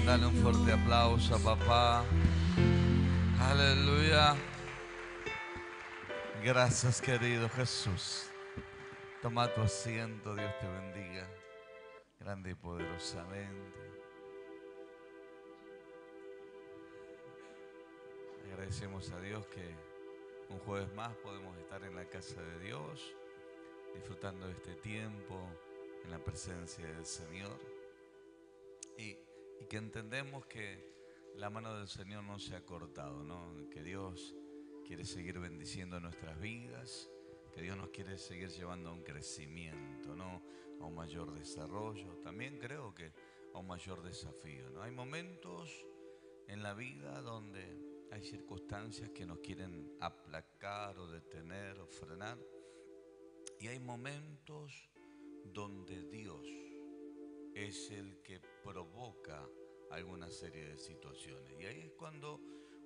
Dale un fuerte aplauso a papá. Aleluya. Gracias, querido Jesús. Toma tu asiento, Dios te bendiga grande y poderosamente. Agradecemos a Dios que un jueves más podemos estar en la casa de Dios, disfrutando de este tiempo en la presencia del Señor. Y que entendemos que la mano del Señor no se ha cortado, ¿no? Que Dios quiere seguir bendiciendo nuestras vidas, que Dios nos quiere seguir llevando a un crecimiento, ¿no? A un mayor desarrollo. También creo que a un mayor desafío, ¿no? Hay momentos en la vida donde hay circunstancias que nos quieren aplacar o detener o frenar. Y hay momentos donde Dios es el que provoca alguna serie de situaciones. Y ahí es cuando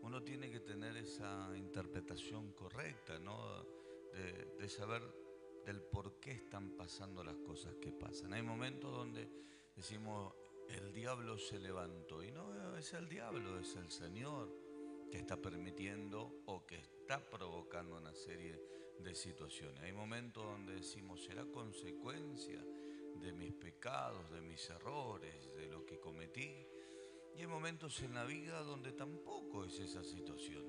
uno tiene que tener esa interpretación correcta, ¿no? De saber del por qué están pasando las cosas que pasan. Hay momentos donde decimos, el diablo se levantó. Y no es el diablo, es el Señor que está permitiendo o que está provocando una serie de situaciones. Hay momentos donde decimos, será consecuencia de mis pecados, de mis errores, de lo que cometí. Y hay momentos en la vida donde tampoco es esa situación.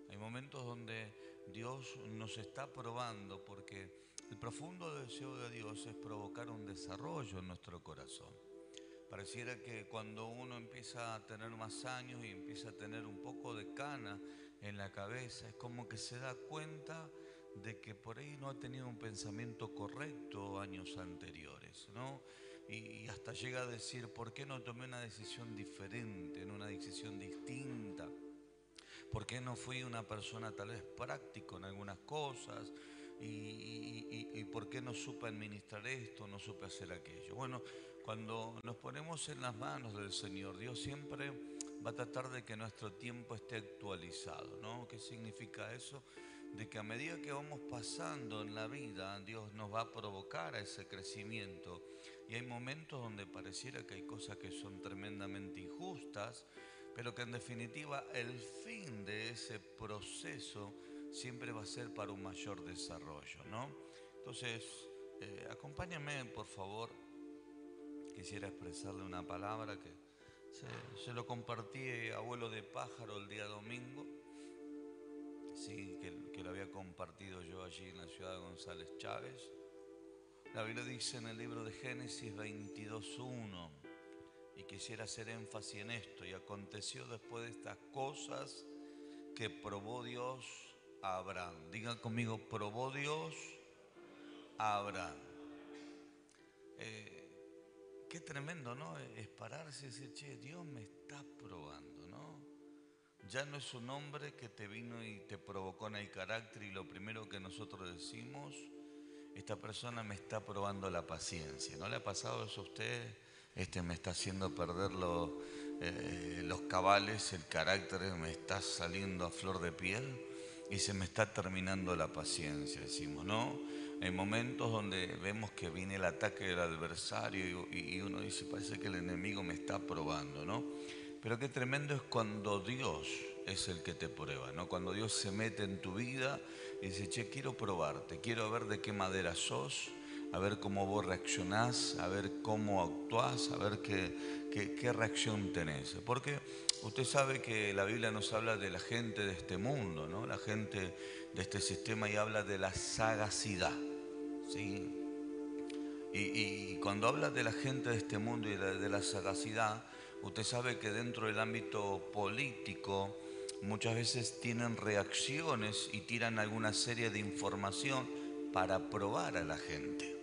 Hay momentos donde Dios nos está probando porque el profundo deseo de Dios es provocar un desarrollo en nuestro corazón. Pareciera que cuando uno empieza a tener más años y empieza a tener un poco de cana en la cabeza, es como que se da cuenta de que por ahí no ha tenido un pensamiento correcto años anteriores, ¿no? Y hasta llega a decir, ¿por qué no tomé una decisión diferente, una decisión distinta? ¿Por qué no fui una persona tal vez práctica en algunas cosas? ¿Y por qué no supe administrar esto, no supe hacer aquello? Bueno, cuando nos ponemos en las manos del Señor, Dios siempre va a tratar de que nuestro tiempo esté actualizado, ¿no? ¿Qué significa eso? De que a medida que vamos pasando en la vida, Dios nos va a provocar a ese crecimiento. Y hay momentos donde pareciera que hay cosas que son tremendamente injustas, pero que en definitiva el fin de ese proceso siempre va a ser para un mayor desarrollo, ¿no? Entonces, acompáñame, por favor. Quisiera expresarle una palabra que se lo compartí a abuelo de pájaro el día domingo, sí, que lo había compartido yo allí en la ciudad de González Chávez. La Biblia dice en el libro de Génesis 22:1, y quisiera hacer énfasis en esto: y aconteció después de estas cosas que probó Dios a Abraham. Digan conmigo, probó Dios a Abraham. Qué tremendo, ¿no? Es pararse y decir, che, Dios me está probando, ¿no? Ya no es un hombre que te vino y te provocó en el carácter y lo primero que nosotros decimos, esta persona me está probando la paciencia. ¿No le ha pasado eso a usted? Me está haciendo perder los cabales, el carácter me está saliendo a flor de piel y se me está terminando la paciencia, decimos, ¿no? Hay momentos donde vemos que viene el ataque del adversario y uno dice, parece que el enemigo me está probando, ¿no? Pero qué tremendo es cuando Dios es el que te prueba, ¿no? Cuando Dios se mete en tu vida y dice, che, quiero probarte, quiero ver de qué madera sos, a ver cómo vos reaccionás, a ver cómo actuás, a ver qué reacción tenés. Porque usted sabe que la Biblia nos habla de la gente de este mundo, ¿no? La gente de este sistema, y habla de la sagacidad, ¿sí? Y cuando habla de la gente de este mundo y de la sagacidad, usted sabe que dentro del ámbito político muchas veces tienen reacciones y tiran alguna serie de información para probar a la gente,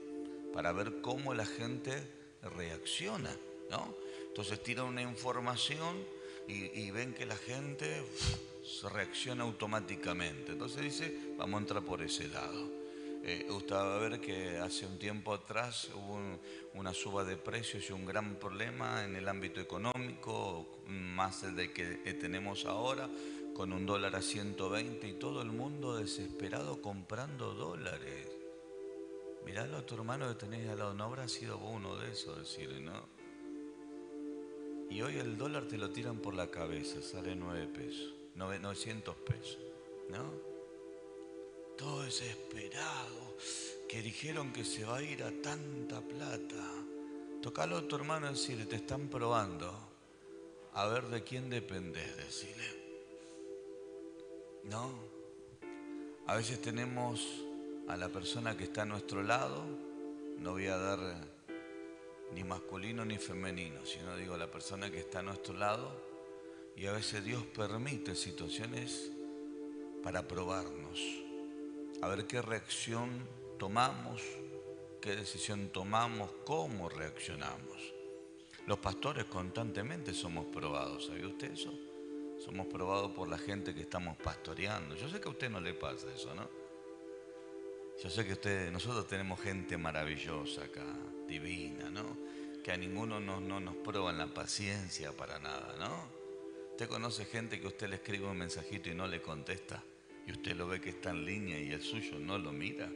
para ver cómo la gente reacciona, ¿no? Entonces tiran una información y ven que la gente se reacciona automáticamente. Entonces dice, vamos a entrar por ese lado. Usted va a ver que hace un tiempo atrás hubo una suba de precios y un gran problema en el ámbito económico, más el de que tenemos ahora, con un dólar a 120 y todo el mundo desesperado comprando dólares. Miralo a tu hermano que tenés al lado, no habrá sido uno de esos, decirle, ¿no? Y hoy el dólar te lo tiran por la cabeza, sale 9 pesos, 900 pesos, ¿no? Todo desesperado, que dijeron que se va a ir a tanta plata. Tocalo a tu hermano y decirle, te están probando, a ver de quién dependés, decirle. ¿No? A veces tenemos a la persona que está a nuestro lado, no voy a dar ni masculino ni femenino, sino digo la persona que está a nuestro lado, y a veces Dios permite situaciones para probarnos, a ver qué reacción tomamos, qué decisión tomamos, cómo reaccionamos. Los pastores constantemente somos probados, ¿sabía usted eso? Somos probados por la gente que estamos pastoreando. Yo sé que a usted no le pasa eso, ¿no? Yo sé que nosotros tenemos gente maravillosa acá, divina, ¿no? Que a ninguno no nos prueba en la paciencia para nada, ¿no? Usted conoce gente que usted le escribe un mensajito y no le contesta, y usted lo ve que está en línea y el suyo no lo mira.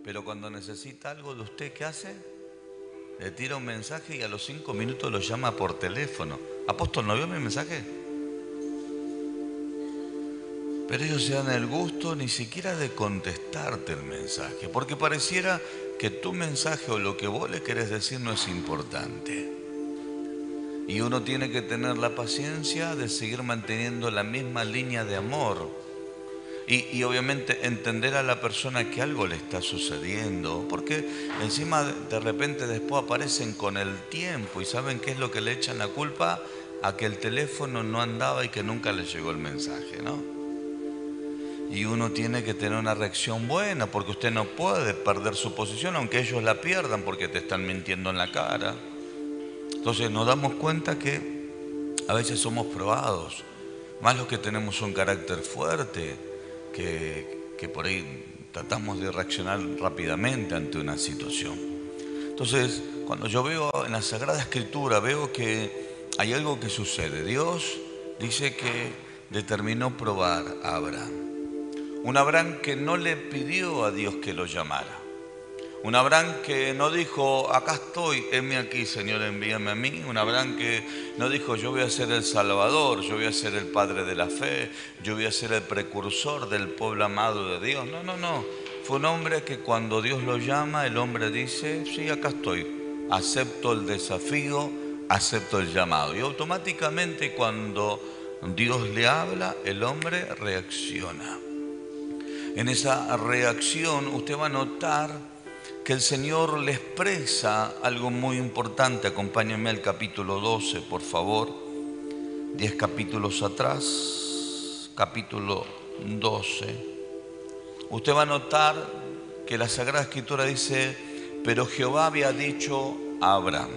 Pero cuando necesita algo de usted, ¿qué hace? Le tira un mensaje y a los 5 minutos lo llama por teléfono. Apóstol, ¿no vio mi mensaje? Pero ellos se dan el gusto ni siquiera de contestarte el mensaje, porque pareciera que tu mensaje o lo que vos le querés decir no es importante. Y uno tiene que tener la paciencia de seguir manteniendo la misma línea de amor. Y obviamente entender a la persona que algo le está sucediendo, porque encima de repente después aparecen con el tiempo y ¿saben qué es lo que le echan la culpa? A que el teléfono no andaba y que nunca le llegó el mensaje, ¿no? Y uno tiene que tener una reacción buena, porque usted no puede perder su posición, aunque ellos la pierdan porque te están mintiendo en la cara. Entonces nos damos cuenta que a veces somos probados, más los que tenemos un carácter fuerte, que por ahí tratamos de reaccionar rápidamente ante una situación. Entonces, cuando yo veo en la Sagrada Escritura, veo que hay algo que sucede. Dios dice que determinó probar a Abraham. Un Abraham que no le pidió a Dios que lo llamara. Un Abraham que no dijo, acá estoy, heme aquí, Señor, envíame a mí. Un Abraham que no dijo, yo voy a ser el Salvador, yo voy a ser el Padre de la fe, yo voy a ser el precursor del pueblo amado de Dios. No. Fue un hombre que cuando Dios lo llama, el hombre dice, sí, acá estoy. Acepto el desafío, acepto el llamado. Y automáticamente cuando Dios le habla, el hombre reacciona. En esa reacción usted va a notar que el Señor le expresa algo muy importante. Acompáñenme al capítulo 12, por favor. 10 capítulos atrás, capítulo 12. Usted va a notar que la Sagrada Escritura dice, pero Jehová había dicho a Abraham,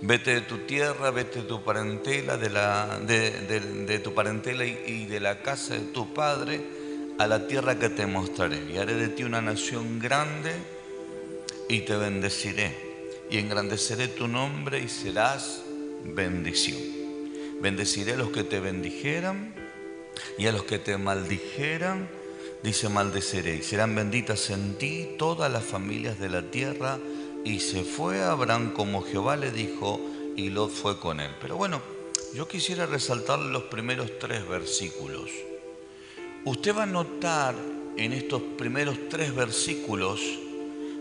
vete de tu tierra, vete de tu parentela, de tu parentela y de la casa de tu padre, a la tierra que te mostraré, y haré de ti una nación grande y te bendeciré y engrandeceré tu nombre y serás bendición. Bendeciré a los que te bendijeran y a los que te maldijeran, dice, maldeciré, y serán benditas en ti todas las familias de la tierra. Y se fue a Abraham como Jehová le dijo, y Lot fue con él. Pero bueno, yo quisiera resaltar los primeros 3 versículos. Usted va a notar en estos primeros 3 versículos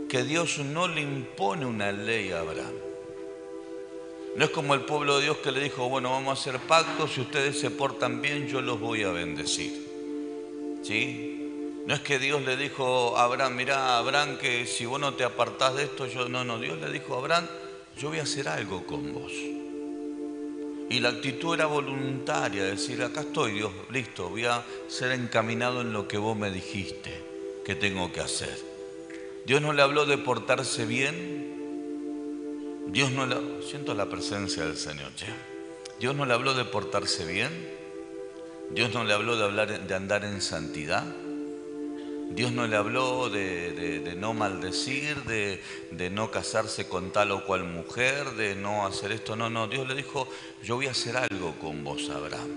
que Dios no le impone una ley a Abraham. No es como el pueblo de Dios que le dijo, bueno, vamos a hacer pactos, si ustedes se portan bien, yo los voy a bendecir. ¿Sí? No es que Dios le dijo a Abraham, mirá, Abraham, que si vos no te apartás de esto, yo no. Dios le dijo a Abraham, yo voy a hacer algo con vos. Y la actitud era voluntaria, decir, acá estoy, Dios, listo, voy a ser encaminado en lo que vos me dijiste que tengo que hacer. Dios no le habló de portarse bien. Siento la presencia del Señor, ¿sí? Dios no le habló de portarse bien. Dios no le habló de andar en santidad. Dios no le habló de no maldecir, de no casarse con tal o cual mujer, de no hacer esto. No, Dios le dijo, yo voy a hacer algo con vos, Abraham.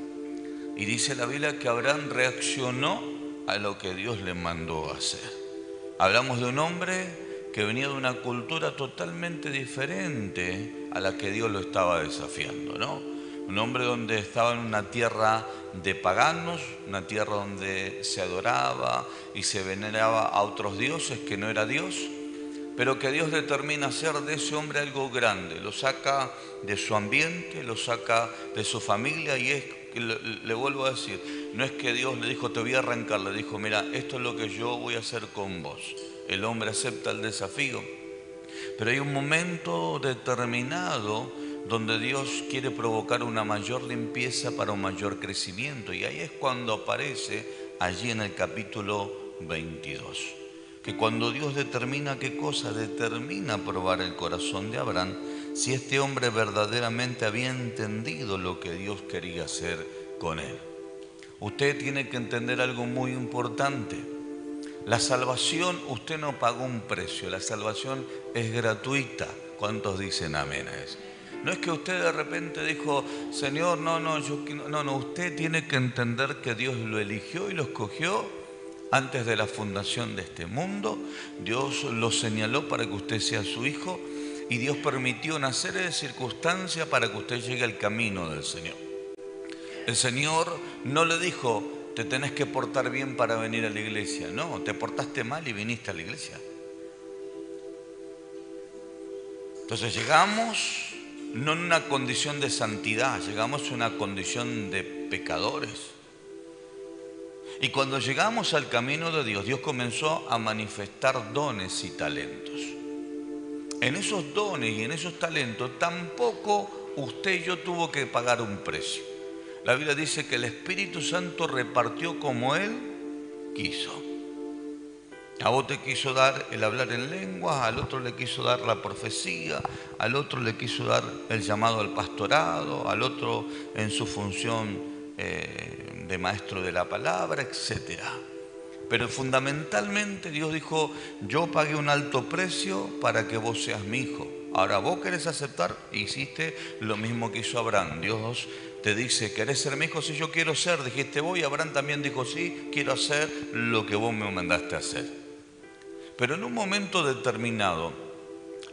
Y dice la Biblia que Abraham reaccionó a lo que Dios le mandó a hacer. Hablamos de un hombre que venía de una cultura totalmente diferente a la que Dios lo estaba desafiando, ¿no? Un hombre donde estaba en una tierra de paganos, una tierra donde se adoraba y se veneraba a otros dioses que no era Dios, pero que Dios determina hacer de ese hombre algo grande, lo saca de su ambiente, lo saca de su familia y es, le vuelvo a decir, no es que Dios le dijo te voy a arrancar, le dijo mira, esto es lo que yo voy a hacer con vos. El hombre acepta el desafío, pero hay un momento determinado donde Dios quiere provocar una mayor limpieza para un mayor crecimiento y ahí es cuando aparece allí en el capítulo 22. Que cuando Dios determina qué cosa, determina probar el corazón de Abraham, si este hombre verdaderamente había entendido lo que Dios quería hacer con él. Usted tiene que entender algo muy importante. La salvación, usted no pagó un precio, la salvación es gratuita. ¿Cuántos dicen amén a eso? No es que usted de repente dijo, Señor, no, usted tiene que entender que Dios lo eligió y lo escogió antes de la fundación de este mundo. Dios lo señaló para que usted sea su hijo y Dios permitió una serie de circunstancias para que usted llegue al camino del Señor. El Señor no le dijo, te tenés que portar bien para venir a la iglesia. No, te portaste mal y viniste a la iglesia. Entonces llegamos no en una condición de santidad, llegamos en una condición de pecadores. Y cuando llegamos al camino de Dios, Dios comenzó a manifestar dones y talentos. En esos dones y en esos talentos tampoco usted y yo tuvo que pagar un precio. La Biblia dice que el Espíritu Santo repartió como Él quiso. A vos te quiso dar el hablar en lenguas, al otro le quiso dar la profecía, al otro le quiso dar el llamado al pastorado, al otro en su función de maestro de la palabra, etc. Pero fundamentalmente Dios dijo, yo pagué un alto precio para que vos seas mi hijo. Ahora vos querés aceptar, hiciste lo mismo que hizo Abraham. Dios te dice, ¿querés ser mi hijo? Sí, yo quiero ser. Dijiste vos y Abraham también dijo, sí, quiero hacer lo que vos me mandaste a hacer. Pero en un momento determinado,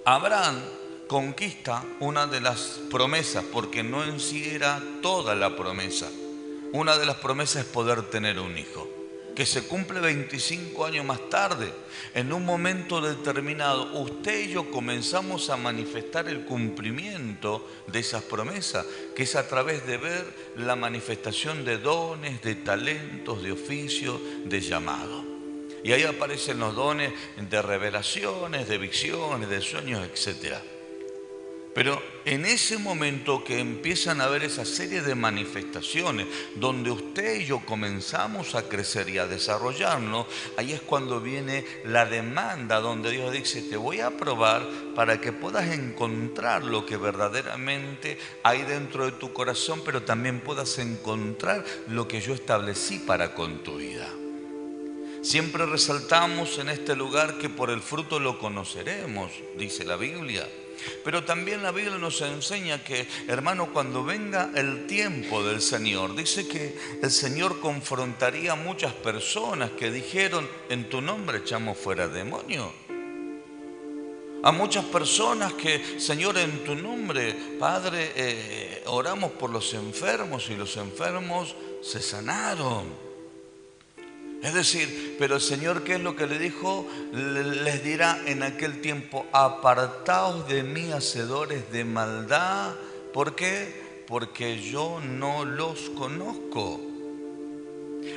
Abraham conquista una de las promesas, porque no en sí era toda la promesa. Una de las promesas es poder tener un hijo, que se cumple 25 años más tarde. En un momento determinado, usted y yo comenzamos a manifestar el cumplimiento de esas promesas, que es a través de ver la manifestación de dones, de talentos, de oficios, de llamado. Y ahí aparecen los dones de revelaciones, de visiones, de sueños, etc. Pero en ese momento que empiezan a haber esa serie de manifestaciones, donde usted y yo comenzamos a crecer y a desarrollarnos, ahí es cuando viene la demanda, donde Dios dice, te voy a probar para que puedas encontrar lo que verdaderamente hay dentro de tu corazón, pero también puedas encontrar lo que yo establecí para con tu vida. Siempre resaltamos en este lugar que por el fruto lo conoceremos, dice la Biblia. Pero también la Biblia nos enseña que, hermano, cuando venga el tiempo del Señor, dice que el Señor confrontaría a muchas personas que dijeron, en tu nombre echamos fuera demonios. A muchas personas que, Señor, en tu nombre, Padre, oramos por los enfermos y los enfermos se sanaron. Es decir, pero el Señor, ¿qué es lo que le dijo? Les dirá en aquel tiempo, apartaos de mí, hacedores de maldad. ¿Por qué? Porque yo no los conozco.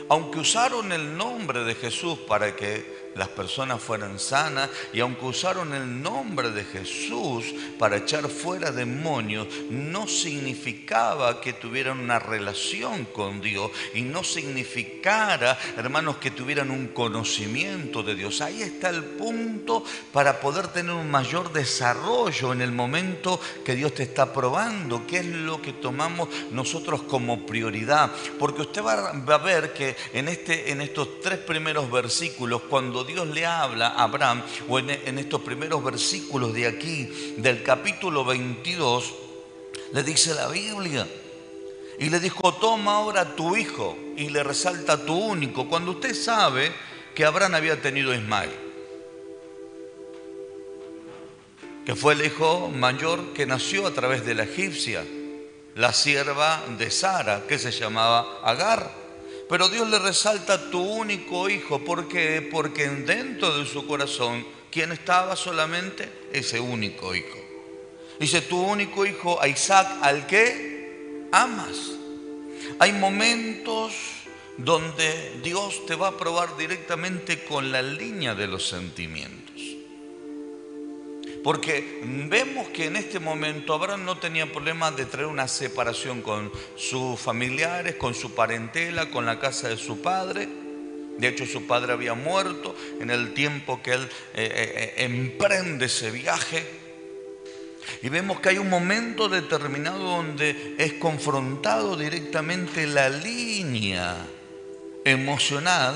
Aunque usaron el nombre de Jesús para que las personas fueran sanas, y aunque usaron el nombre de Jesús para echar fuera demonios, no significaba que tuvieran una relación con Dios y no significara, hermanos, que tuvieran un conocimiento de Dios. Ahí está el punto para poder tener un mayor desarrollo en el momento que Dios te está probando, qué es lo que tomamos nosotros como prioridad. Porque usted va a ver que en estos 3 primeros versículos, cuando Dios le habla a Abraham, o en estos primeros versículos de aquí, del capítulo 22, le dice la Biblia, y le dijo, toma ahora tu hijo, y le resalta tu único, cuando usted sabe que Abraham había tenido a Ismael. que fue el hijo mayor que nació a través de la egipcia, la sierva de Sara, que se llamaba Agar. Pero Dios le resalta tu único hijo. ¿Por qué? Porque dentro de su corazón, ¿quién estaba solamente? Ese único hijo. Dice, tu único hijo, a Isaac, al que amas. Hay momentos donde Dios te va a probar directamente con la línea de los sentimientos. Porque vemos que en este momento Abraham no tenía problema de traer una separación con sus familiares, con su parentela, con la casa de su padre. De hecho, su padre había muerto en el tiempo que él emprende ese viaje. Y vemos que hay un momento determinado donde es confrontado directamente la línea emocional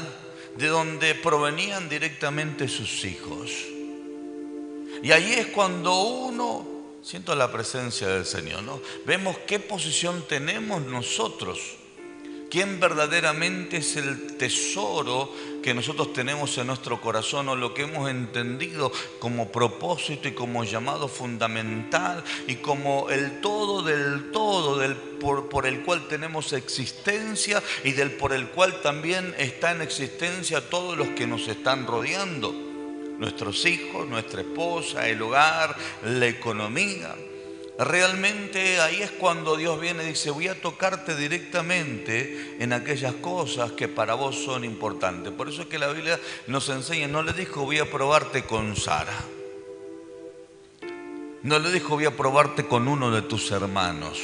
de donde provenían directamente sus hijos. Y ahí es cuando uno siento la presencia del Señor, ¿no? Vemos qué posición tenemos nosotros. ¿Quién verdaderamente es el tesoro que nosotros tenemos en nuestro corazón, o lo que hemos entendido como propósito y como llamado fundamental y como el todo del todo por el cual tenemos existencia y por el cual también está en existencia todos los que nos están rodeando? Nuestros hijos, nuestra esposa, el hogar, la economía. Realmente ahí es cuando Dios viene y dice, voy a tocarte directamente en aquellas cosas que para vos son importantes. Por eso es que la Biblia nos enseña, no le dijo voy a probarte con Sara. No le dijo voy a probarte con uno de tus hermanos.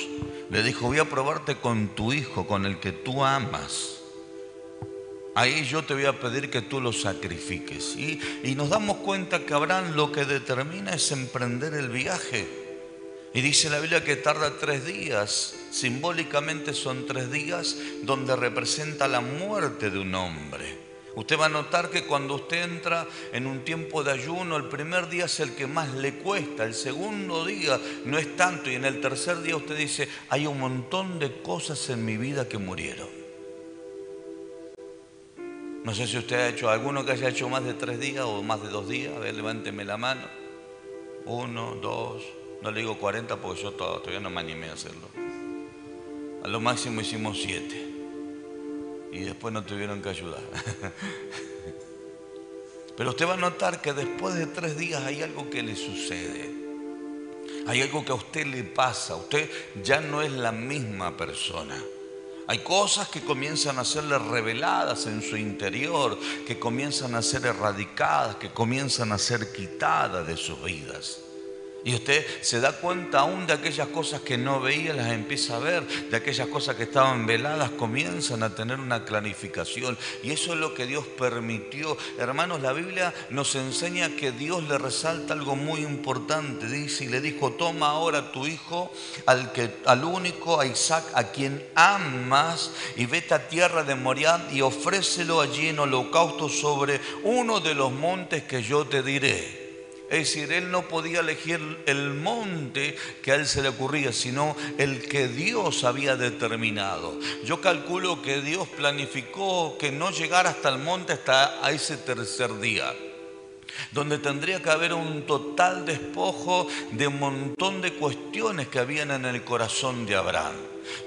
Le dijo voy a probarte con tu hijo, con el que tú amas. Ahí yo te voy a pedir que tú lo sacrifiques. Y nos damos cuenta que Abraham lo que determina es emprender el viaje. Y dice la Biblia que tarda 3 días. Simbólicamente son 3 días donde representa la muerte de un hombre. Usted va a notar que cuando usted entra en un tiempo de ayuno, el primer día es el que más le cuesta, el segundo día no es tanto, y en el tercer día usted dice, hay un montón de cosas en mi vida que murieron. No sé si usted ha hecho, alguno que haya hecho más de 3 días o más de 2 días. A ver, levánteme la mano. 1, 2, no le digo 40 porque yo todavía no me animé a hacerlo. A lo máximo hicimos 7. Y después no tuvieron que ayudar. Pero usted va a notar que después de 3 días hay algo que le sucede. Hay algo que a usted le pasa. Usted ya no es la misma persona. Hay cosas que comienzan a serle reveladas en su interior, que comienzan a ser erradicadas, que comienzan a ser quitadas de sus vidas. Y usted se da cuenta aún de aquellas cosas que no veía, las empieza a ver, de aquellas cosas que estaban veladas, comienzan a tener una clarificación. Y eso es lo que Dios permitió. Hermanos, la Biblia nos enseña que Dios le resalta algo muy importante. Dice, y le dijo, toma ahora a tu hijo, al único, a Isaac, a quien amas, y vete a tierra de Moriah y ofrécelo allí en holocausto sobre uno de los montes que yo te diré. Es decir, él no podía elegir el monte que a él se le ocurría, sino el que Dios había determinado. Yo calculo que Dios planificó que no llegara hasta el monte hasta a ese tercer día, donde tendría que haber un total despojo de un montón de cuestiones que habían en el corazón de Abraham.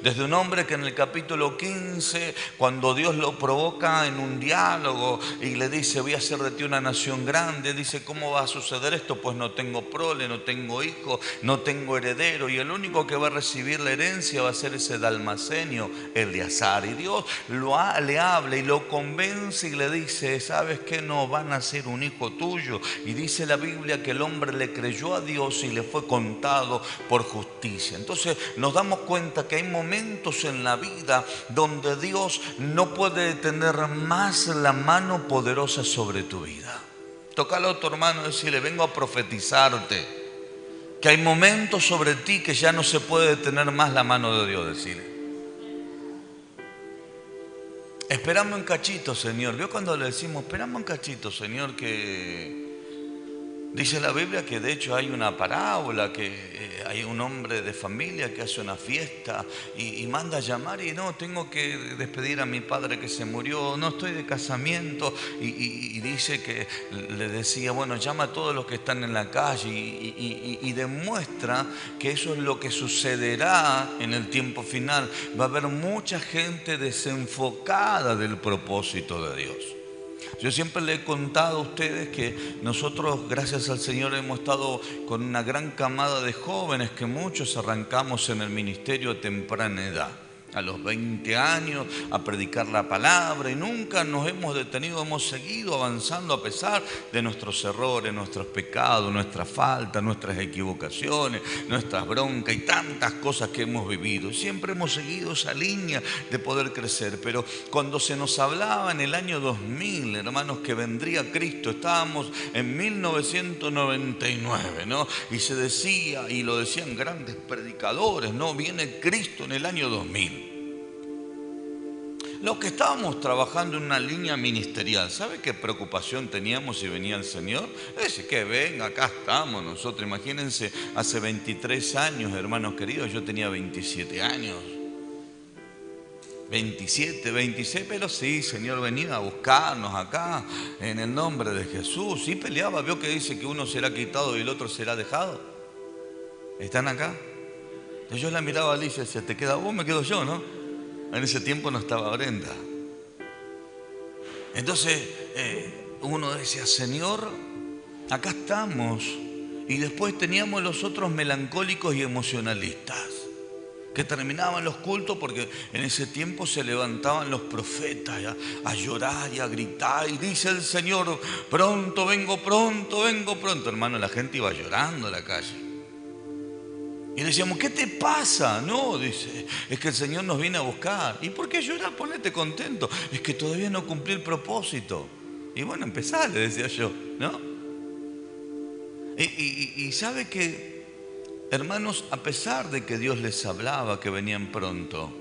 Desde un hombre que en el capítulo 15, cuando Dios lo provoca en un diálogo y le dice, voy a hacer de ti una nación grande, dice, ¿cómo va a suceder esto? Pues no tengo prole, no tengo hijo, no tengo heredero, y el único que va a recibir la herencia va a ser ese dalmacenio, Eleazar. Y Dios le habla y lo convence y le dice, ¿sabes qué? No van a ser un hijo tuyo. Y dice la Biblia que el hombre le creyó a Dios y le fue contado por justicia. Entonces nos damos cuenta que hay momentos en la vida donde Dios no puede tener más la mano poderosa sobre tu vida. Tócalo a tu hermano y decirle, vengo a profetizarte que hay momentos sobre ti que ya no se puede detener más la mano de Dios. Decirle, esperame un cachito, Señor. ¿Vio cuando le decimos, esperame un cachito, Señor, que Dice la Biblia que de hecho hay una parábola, que hay un hombre de familia que hace una fiesta y manda a llamar y no, tengo que despedir a mi padre que se murió, no estoy de casamiento y dice que le decía, bueno, llama a todos los que están en la calle y demuestra que eso es lo que sucederá en el tiempo final. Va a haber mucha gente desenfocada del propósito de Dios. Yo siempre le he contado a ustedes que nosotros, gracias al Señor, hemos estado con una gran camada de jóvenes que muchos arrancamos en el ministerio a temprana edad. A los 20 años a predicar la palabra y nunca nos hemos detenido, hemos seguido avanzando a pesar de nuestros errores, nuestros pecados, nuestras faltas, nuestras equivocaciones, nuestras broncas y tantas cosas que hemos vivido. Siempre hemos seguido esa línea de poder crecer, pero cuando se nos hablaba en el año 2000, hermanos, que vendría Cristo, estábamos en 1999, ¿no? Y se decía, y lo decían grandes predicadores, ¿no? Viene Cristo en el año 2000. Los que estábamos trabajando en una línea ministerial, ¿sabe qué preocupación teníamos si venía el Señor? Dice que venga, acá estamos nosotros. Imagínense, hace 23 años, hermanos queridos, yo tenía 27 años. 27, 26, pero sí, Señor, venía a buscarnos acá en el nombre de Jesús. Sí peleaba, vio que dice que uno será quitado y el otro será dejado. ¿Están acá? Entonces yo la miraba a Alicia y decía, ¿te queda vos? Me quedo yo, ¿no? En ese tiempo no estaba Brenda. Entonces uno decía, Señor, acá estamos. Y después teníamos los otros melancólicos y emocionalistas que terminaban los cultos porque en ese tiempo se levantaban los profetas a llorar y a gritar. Y dice el Señor, pronto vengo, pronto vengo, pronto. Hermano, la gente iba llorando a la calle. Y decíamos, ¿qué te pasa? No, dice, es que el Señor nos viene a buscar. ¿Y por qué llorar? Ponete contento. Es que todavía no cumplí el propósito. Y bueno, empezá, le decía yo, ¿no? Y sabe que, hermanos, a pesar de que Dios les hablaba que venían pronto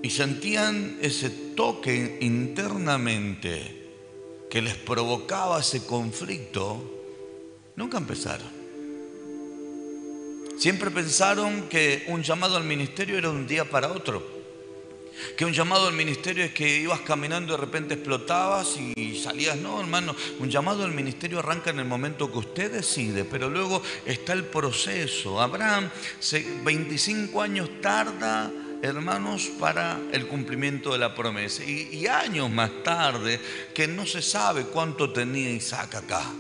y sentían ese toque internamente que les provocaba ese conflicto, nunca empezaron. Siempre pensaron que un llamado al ministerio era un día para otro. Que un llamado al ministerio es que ibas caminando y de repente explotabas y salías. No, hermano, un llamado al ministerio arranca en el momento que usted decide, pero luego está el proceso. Abraham, 25 años tarda, hermanos, para el cumplimiento de la promesa. Y años más tarde, que no se sabe cuánto tenía Isaac acá.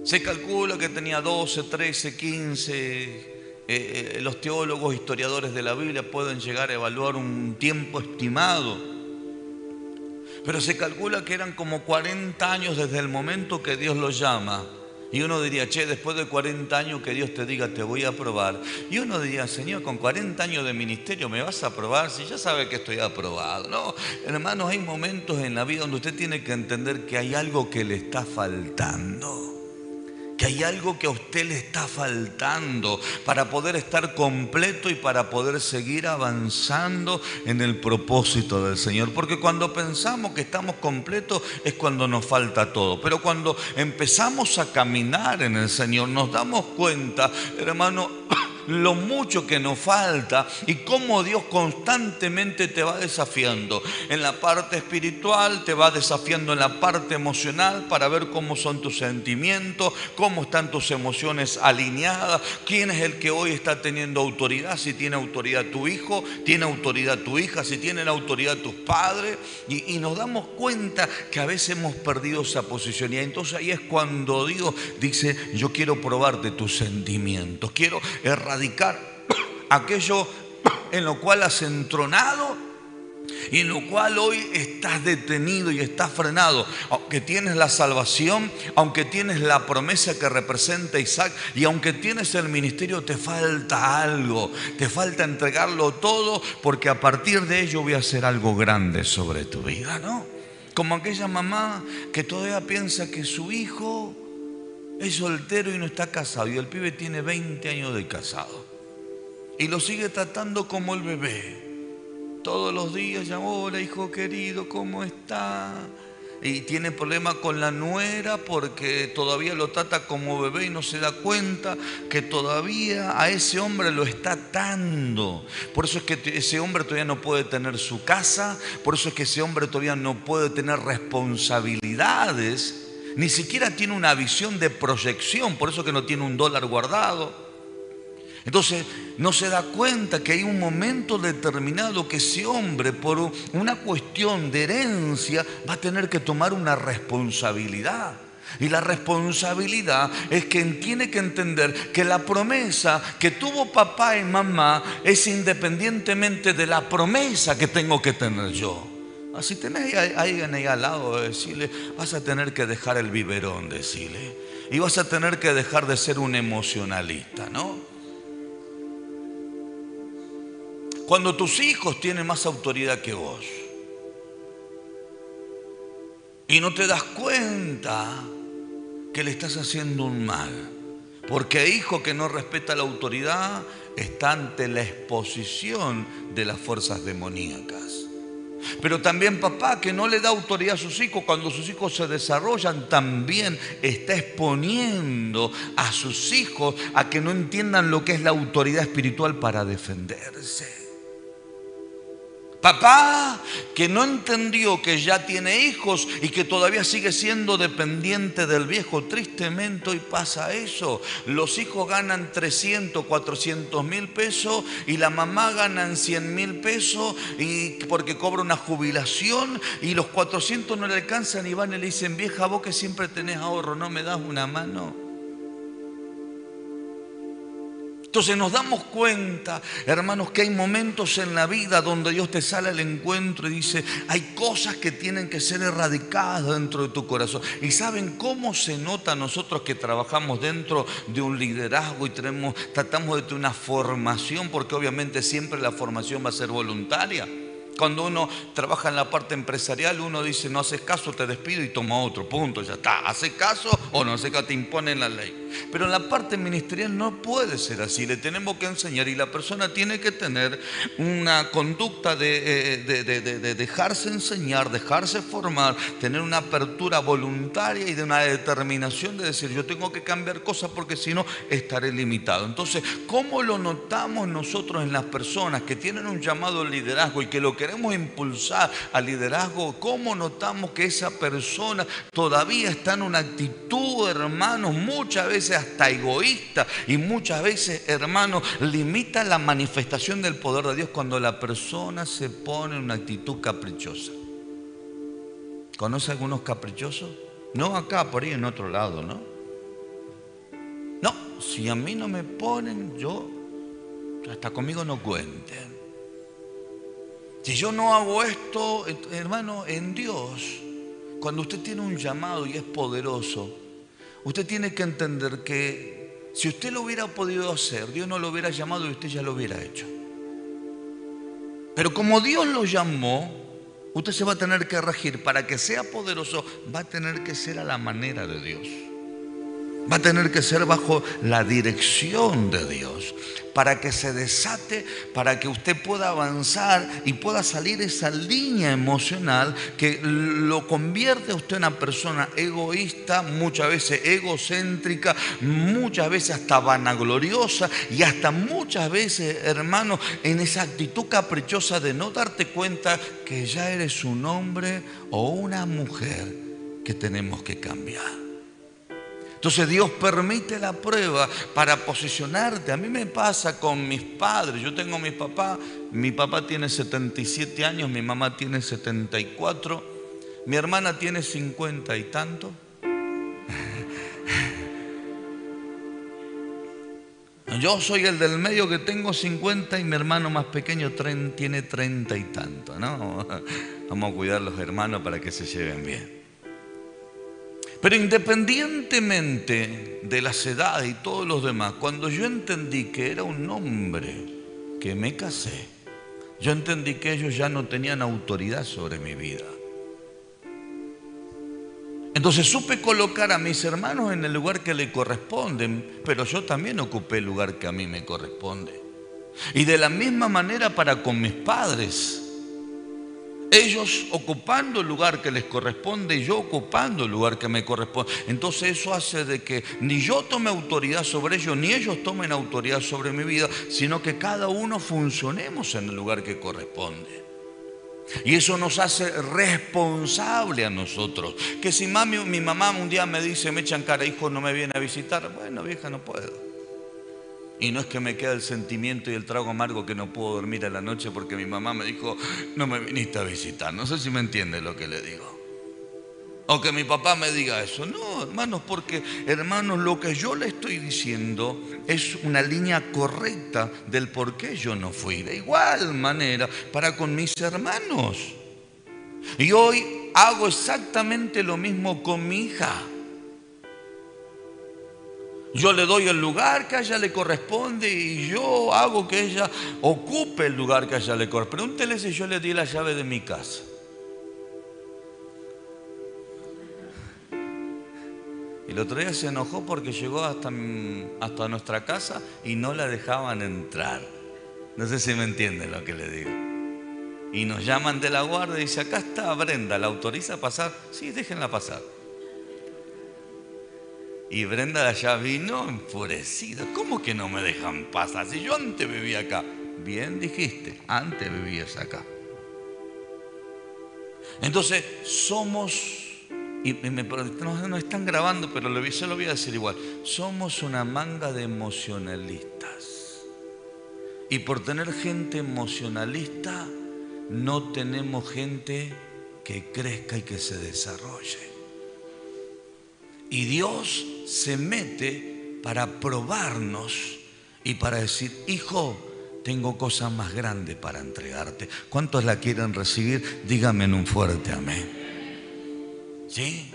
Se calcula que tenía 12, 13, 15. Los teólogos, historiadores de la Biblia pueden llegar a evaluar un tiempo estimado. Pero se calcula que eran como 40 años desde el momento que Dios lo llama. Y uno diría, che, después de 40 años que Dios te diga, te voy a aprobar. Y uno diría, Señor, con 40 años de ministerio, ¿me vas a aprobar? Si ya sabe que estoy aprobado. No, hermanos, hay momentos en la vida donde usted tiene que entender que hay algo que le está faltando. Que hay algo que a usted le está faltando para poder estar completo y para poder seguir avanzando en el propósito del Señor. Porque cuando pensamos que estamos completos es cuando nos falta todo. Pero cuando empezamos a caminar en el Señor nos damos cuenta, hermano, lo mucho que nos falta y cómo Dios constantemente te va desafiando. En la parte espiritual te va desafiando en la parte emocional para ver cómo son tus sentimientos, cómo están tus emociones alineadas, quién es el que hoy está teniendo autoridad, si tiene autoridad tu hijo, tiene autoridad tu hija, si tienen autoridad tus padres, y nos damos cuenta que a veces hemos perdido esa posición. Y entonces ahí es cuando Dios dice, yo quiero probarte tus sentimientos, quiero erradicar aquello en lo cual has entronado y en lo cual hoy estás detenido y estás frenado. Aunque tienes la salvación, aunque tienes la promesa que representa Isaac y aunque tienes el ministerio, te falta algo, te falta entregarlo todo, porque a partir de ello voy a hacer algo grande sobre tu vida, ¿no? Como aquella mamá que todavía piensa que su hijo es soltero y no está casado, y el pibe tiene 20 años de casado y lo sigue tratando como el bebé. Todos los días llama, hola hijo querido, ¿cómo está? y tiene problema con la nuera porque todavía lo trata como bebé y no se da cuenta que todavía a ese hombre lo está atando. Por eso es que ese hombre todavía no puede tener su casa, por eso es que ese hombre todavía no puede tener responsabilidades, ni siquiera tiene una visión de proyección, por eso que no tiene $1 guardado. Entonces no se da cuenta que hay un momento determinado que ese hombre, por una cuestión de herencia, va a tener que tomar una responsabilidad. Y la responsabilidad es que tiene que entender que la promesa que tuvo papá y mamá es independientemente de la promesa que tengo que tener yo. Así tenés a alguien ahí al lado, decirle, vas a tener que dejar el biberón, decirle. Y vas a tener que dejar de ser un emocionalista, ¿no? Cuando tus hijos tienen más autoridad que vos y no te das cuenta que le estás haciendo un mal, porque hijo que no respeta la autoridad está ante la exposición de las fuerzas demoníacas. Pero también papá que no le da autoridad a sus hijos, cuando sus hijos se desarrollan, también está exponiendo a sus hijos a que no entiendan lo que es la autoridad espiritual para defenderse. Papá que no entendió que ya tiene hijos y que todavía sigue siendo dependiente del viejo. Tristemente hoy pasa eso. Los hijos ganan 300, 400 mil pesos y la mamá ganan 100 mil pesos porque cobra una jubilación y los 400 no le alcanzan y van y le dicen, vieja, vos que siempre tenés ahorro, ¿no me das una mano? Entonces nos damos cuenta, hermanos, que hay momentos en la vida donde Dios te sale al encuentro y dice, hay cosas que tienen que ser erradicadas dentro de tu corazón. ¿Y saben cómo se nota nosotros que trabajamos dentro de un liderazgo y tratamos de tener una formación? Porque obviamente siempre la formación va a ser voluntaria. Cuando uno trabaja en la parte empresarial, uno dice, no haces caso, te despido y toma otro, punto, ya está. Haces caso o no haces caso, te imponen la ley. Pero en la parte ministerial no puede ser así, le tenemos que enseñar y la persona tiene que tener una conducta de dejarse enseñar, dejarse formar, tener una apertura voluntaria y de una determinación de decir, yo tengo que cambiar cosas porque si no estaré limitado. Entonces, ¿cómo lo notamos nosotros en las personas que tienen un llamado al liderazgo y que lo queremos impulsar al liderazgo? ¿Cómo notamos que esa persona todavía está en una actitud, hermanos, muchas veces hasta egoísta y muchas veces, hermanos, limita la manifestación del poder de Dios cuando la persona se pone en una actitud caprichosa? ¿Conoce algunos caprichosos? No acá, por ahí en otro lado, ¿no? No, si a mí no me ponen, yo, hasta conmigo no cuenten. Si yo no hago esto, hermano, en Dios, cuando usted tiene un llamado y es poderoso, usted tiene que entender que si usted lo hubiera podido hacer, Dios no lo hubiera llamado y usted ya lo hubiera hecho. Pero como Dios lo llamó, usted se va a tener que regir. Para que sea poderoso, va a tener que ser a la manera de Dios. Va a tener que ser bajo la dirección de Dios, para que se desate, para que usted pueda avanzar y pueda salir esa línea emocional que lo convierte a usted en una persona egoísta, muchas veces egocéntrica, muchas veces hasta vanagloriosa y hasta muchas veces, hermano, en esa actitud caprichosa de no darte cuenta que ya eres un hombre o una mujer que tenemos que cambiar. Entonces Dios permite la prueba para posicionarte. A mí me pasa con mis padres. Yo tengo a mi papá tiene 77 años, mi mamá tiene 74, mi hermana tiene 50 y tanto. Yo soy el del medio que tengo 50 y mi hermano más pequeño tiene 30 y tanto, ¿no? Vamos a cuidar a los hermanos para que se lleven bien. Pero independientemente de las edades y todos los demás, cuando yo entendí que era un hombre que me casé, yo entendí que ellos ya no tenían autoridad sobre mi vida. Entonces supe colocar a mis hermanos en el lugar que le corresponden, pero yo también ocupé el lugar que a mí me corresponde. Y de la misma manera para con mis padres. Ellos ocupando el lugar que les corresponde y yo ocupando el lugar que me corresponde. Entonces eso hace de que ni yo tome autoridad sobre ellos, ni ellos tomen autoridad sobre mi vida, sino que cada uno funcionemos en el lugar que corresponde. Y eso nos hace responsable a nosotros. Que si mi mamá un día me dice, me echan cara, hijo, no me viene a visitar. Bueno, vieja, no puedo. Y no es que me queda el sentimiento y el trago amargo que no puedo dormir a la noche porque mi mamá me dijo, no me viniste a visitar. No sé si me entiende lo que le digo. O que mi papá me diga eso. No, hermanos, porque, hermanos, lo que yo le estoy diciendo es una línea correcta del por qué yo no fui. De igual manera para con mis hermanos. Y hoy hago exactamente lo mismo con mi hija. Yo le doy el lugar que a ella le corresponde y yo hago que ella ocupe el lugar que a ella le corresponde. Pregúntele si yo le di la llave de mi casa. Y el otro día se enojó porque llegó hasta nuestra casa y no la dejaban entrar. No sé si me entiende lo que le digo. Y nos llaman de la guardia y dice, acá está Brenda, ¿la autoriza a pasar? Sí, déjenla pasar. Y Brenda de allá vino enfurecida. ¿Cómo que no me dejan pasar? Si yo antes vivía acá. Bien dijiste, antes vivías acá. Entonces somos, no están grabando, pero se lo voy a decir igual. Somos una manga de emocionalistas. Y por tener gente emocionalista, no tenemos gente que crezca y que se desarrolle. Y Dios se mete para probarnos y para decir, hijo, tengo cosas más grandes para entregarte. ¿Cuántos la quieren recibir? Díganme en un fuerte amén. ¿Sí?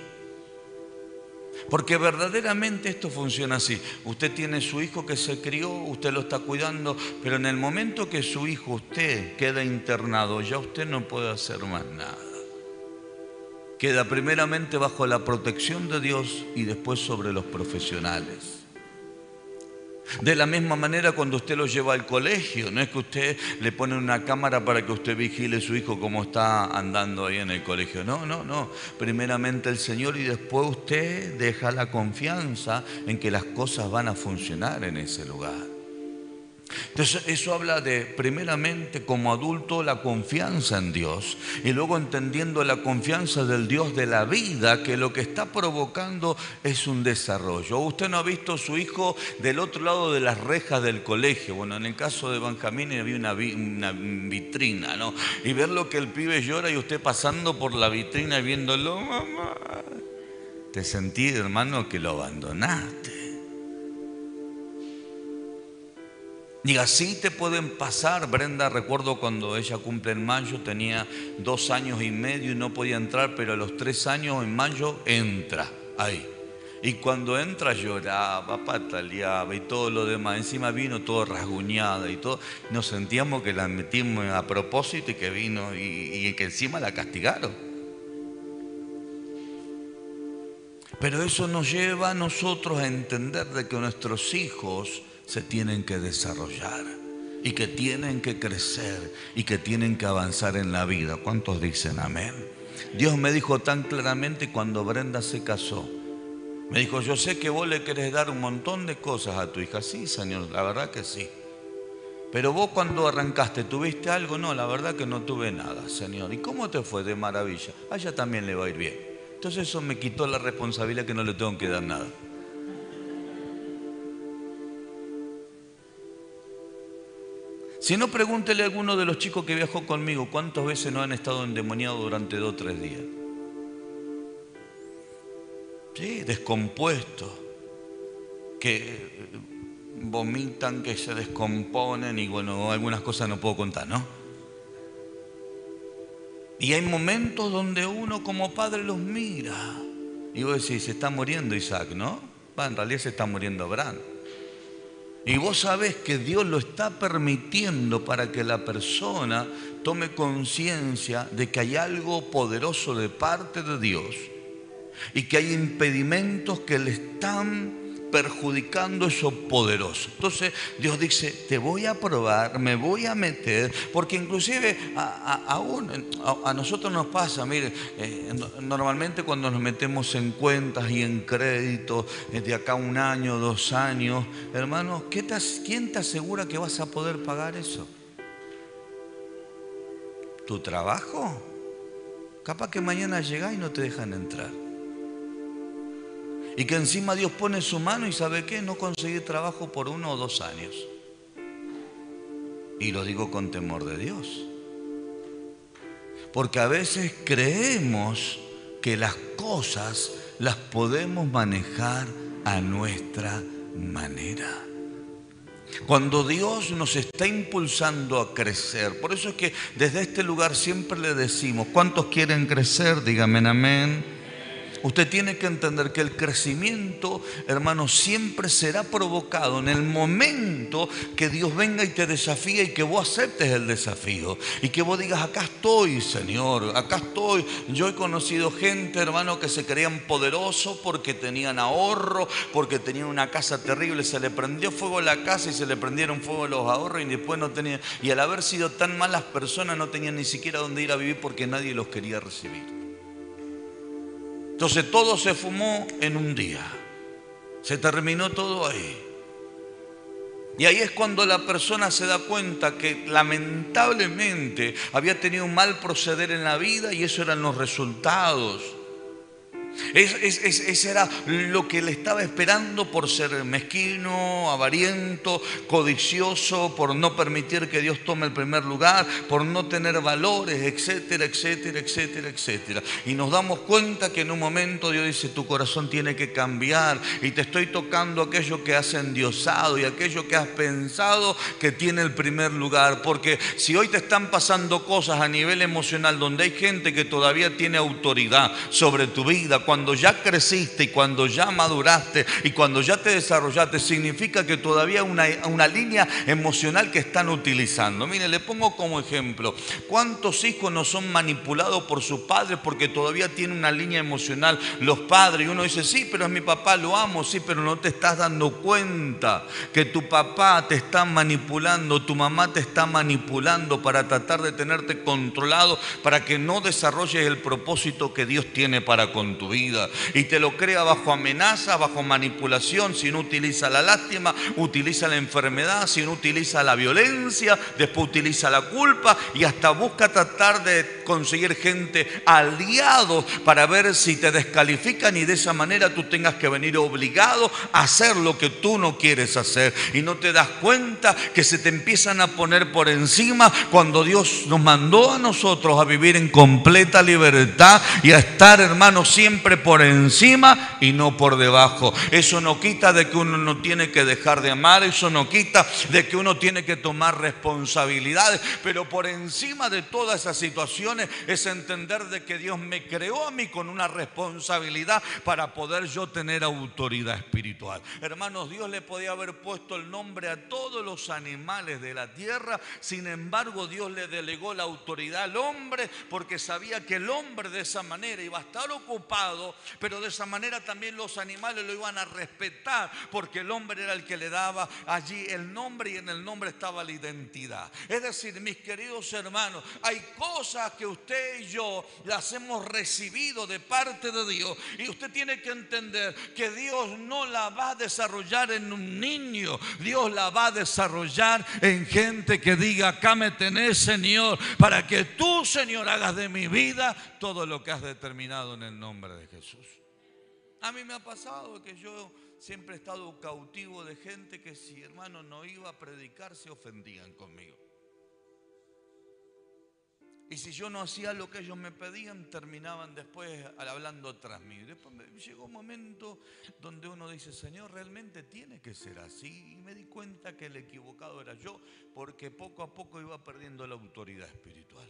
Porque verdaderamente esto funciona así. Usted tiene su hijo que se crió, usted lo está cuidando, pero en el momento que su hijo, usted queda internado, ya usted no puede hacer más nada. Queda primeramente bajo la protección de Dios y después sobre los profesionales. De la misma manera cuando usted lo lleva al colegio, no es que usted le pone una cámara para que usted vigile a su hijo cómo está andando ahí en el colegio. No. Primeramente el Señor y después usted deja la confianza en que las cosas van a funcionar en ese lugar. Entonces eso habla de, primeramente como adulto, la confianza en Dios y luego entendiendo la confianza del Dios de la vida, que lo que está provocando es un desarrollo. Usted no ha visto a su hijo del otro lado de las rejas del colegio. Bueno, en el caso de Benjamín había una vitrina, ¿no? Y ver lo que el pibe llora y usted pasando por la vitrina y viéndolo, mamá, te sentí, hermano, que lo abandonaste. Y así te pueden pasar. Brenda, recuerdo cuando ella cumple en mayo, tenía 2 años y medio y no podía entrar, pero a los 3 años en mayo entra ahí. Y cuando entra lloraba, pataleaba y todo lo demás. Encima vino todo rasguñada y todo. Nos sentíamos que la metimos a propósito y que vino y que encima la castigaron. Pero eso nos lleva a nosotros a entender de que nuestros hijos se tienen que desarrollar y que tienen que crecer y que tienen que avanzar en la vida. ¿Cuántos dicen amén? Dios me dijo tan claramente cuando Brenda se casó. Me dijo, yo sé que vos le querés dar un montón de cosas a tu hija. Sí, Señor, la verdad que sí. Pero vos cuando arrancaste, ¿tuviste algo? No, la verdad que no tuve nada, Señor. ¿Y cómo te fue? De maravilla. A ella también le va a ir bien. Entonces eso me quitó la responsabilidad que no le tengo que dar nada. Si no, pregúntele a alguno de los chicos que viajó conmigo cuántas veces no han estado endemoniados durante 2 o 3 días. Sí, descompuestos, que vomitan, que se descomponen y bueno, algunas cosas no puedo contar, ¿no? Y hay momentos donde uno como padre los mira y vos decís, se está muriendo Isaac, ¿no? En realidad se está muriendo Abraham. Y vos sabés que Dios lo está permitiendo para que la persona tome conciencia de que hay algo poderoso de parte de Dios y que hay impedimentos que le están perjudicando eso poderoso. Entonces Dios dice, te voy a probar, me voy a meter, porque inclusive a nosotros nos pasa, mire, normalmente cuando nos metemos en cuentas y en créditos, de acá 1 año, 2 años, hermanos, ¿quién te asegura que vas a poder pagar eso? ¿Tu trabajo? Capaz que mañana llegás y no te dejan entrar. Y que encima Dios pone su mano y ¿sabe qué? No conseguir trabajo por 1 o 2 años. Y lo digo con temor de Dios. Porque a veces creemos que las cosas las podemos manejar a nuestra manera. Cuando Dios nos está impulsando a crecer, por eso es que desde este lugar siempre le decimos, ¿cuántos quieren crecer? Díganme amén. Usted tiene que entender que el crecimiento, hermano, siempre será provocado en el momento que Dios venga y te desafíe y que vos aceptes el desafío. Y que vos digas, acá estoy, Señor, acá estoy. Yo he conocido gente, hermano, que se creían poderosos porque tenían ahorro, porque tenían una casa terrible. Se le prendió fuego la casa y se le prendieron fuego los ahorros y después no tenían. Y al haber sido tan malas personas no tenían ni siquiera dónde ir a vivir porque nadie los quería recibir. Entonces todo se fumó en un día. Se terminó todo ahí. Y ahí es cuando la persona se da cuenta que lamentablemente había tenido un mal proceder en la vida y eso eran los resultados. Ese era lo que le estaba esperando por ser mezquino, avariento, codicioso, por no permitir que Dios tome el primer lugar, por no tener valores, etcétera, etcétera, etcétera, etcétera. Y nos damos cuenta que en un momento Dios dice, tu corazón tiene que cambiar y te estoy tocando aquello que has endiosado y aquello que has pensado que tiene el primer lugar. Porque si hoy te están pasando cosas a nivel emocional donde hay gente que todavía tiene autoridad sobre tu vida, cuando ya creciste y cuando ya maduraste y cuando ya te desarrollaste, significa que todavía hay una línea emocional que están utilizando. Mire, le pongo como ejemplo, ¿cuántos hijos no son manipulados por sus padres porque todavía tienen una línea emocional los padres? Y uno dice, sí, pero es mi papá, lo amo, sí, pero no te estás dando cuenta que tu papá te está manipulando, tu mamá te está manipulando para tratar de tenerte controlado, para que no desarrolles el propósito que Dios tiene para con tu vida. Y te lo crea bajo amenaza, bajo manipulación. Si no utiliza la lástima, utiliza la enfermedad. Si no utiliza la violencia, después utiliza la culpa y hasta busca tratar de conseguir gente aliados para ver si te descalifican y de esa manera tú tengas que venir obligado a hacer lo que tú no quieres hacer. Y no te das cuenta que se te empiezan a poner por encima cuando Dios nos mandó a nosotros a vivir en completa libertad y a estar, hermanos, siempre por encima y no por debajo. Eso no quita de que uno no tiene que dejar de amar, eso no quita de que uno tiene que tomar responsabilidades, pero por encima de todas esas situaciones es entender de que Dios me creó a mí con una responsabilidad para poder yo tener autoridad espiritual. Hermanos, Dios le podía haber puesto el nombre a todos los animales de la tierra, sin embargo Dios le delegó la autoridad al hombre porque sabía que el hombre de esa manera iba a estar ocupado, pero de esa manera también los animales lo iban a respetar porque el hombre era el que le daba allí el nombre y en el nombre estaba la identidad. Es decir, mis queridos hermanos, hay cosas que usted y yo las hemos recibido de parte de Dios y usted tiene que entender que Dios no la va a desarrollar en un niño, Dios la va a desarrollar en gente que diga, acá me tenés, Señor, para que tú, Señor, hagas de mi vida todo lo que has determinado en el nombre de Jesús. A mí me ha pasado que yo siempre he estado cautivo de gente que si, hermano, no iba a predicar se ofendían conmigo. Y si yo no hacía lo que ellos me pedían, terminaban después hablando tras mí. Después llegó un momento donde uno dice, Señor, realmente tiene que ser así. Y me di cuenta que el equivocado era yo, porque poco a poco iba perdiendo la autoridad espiritual.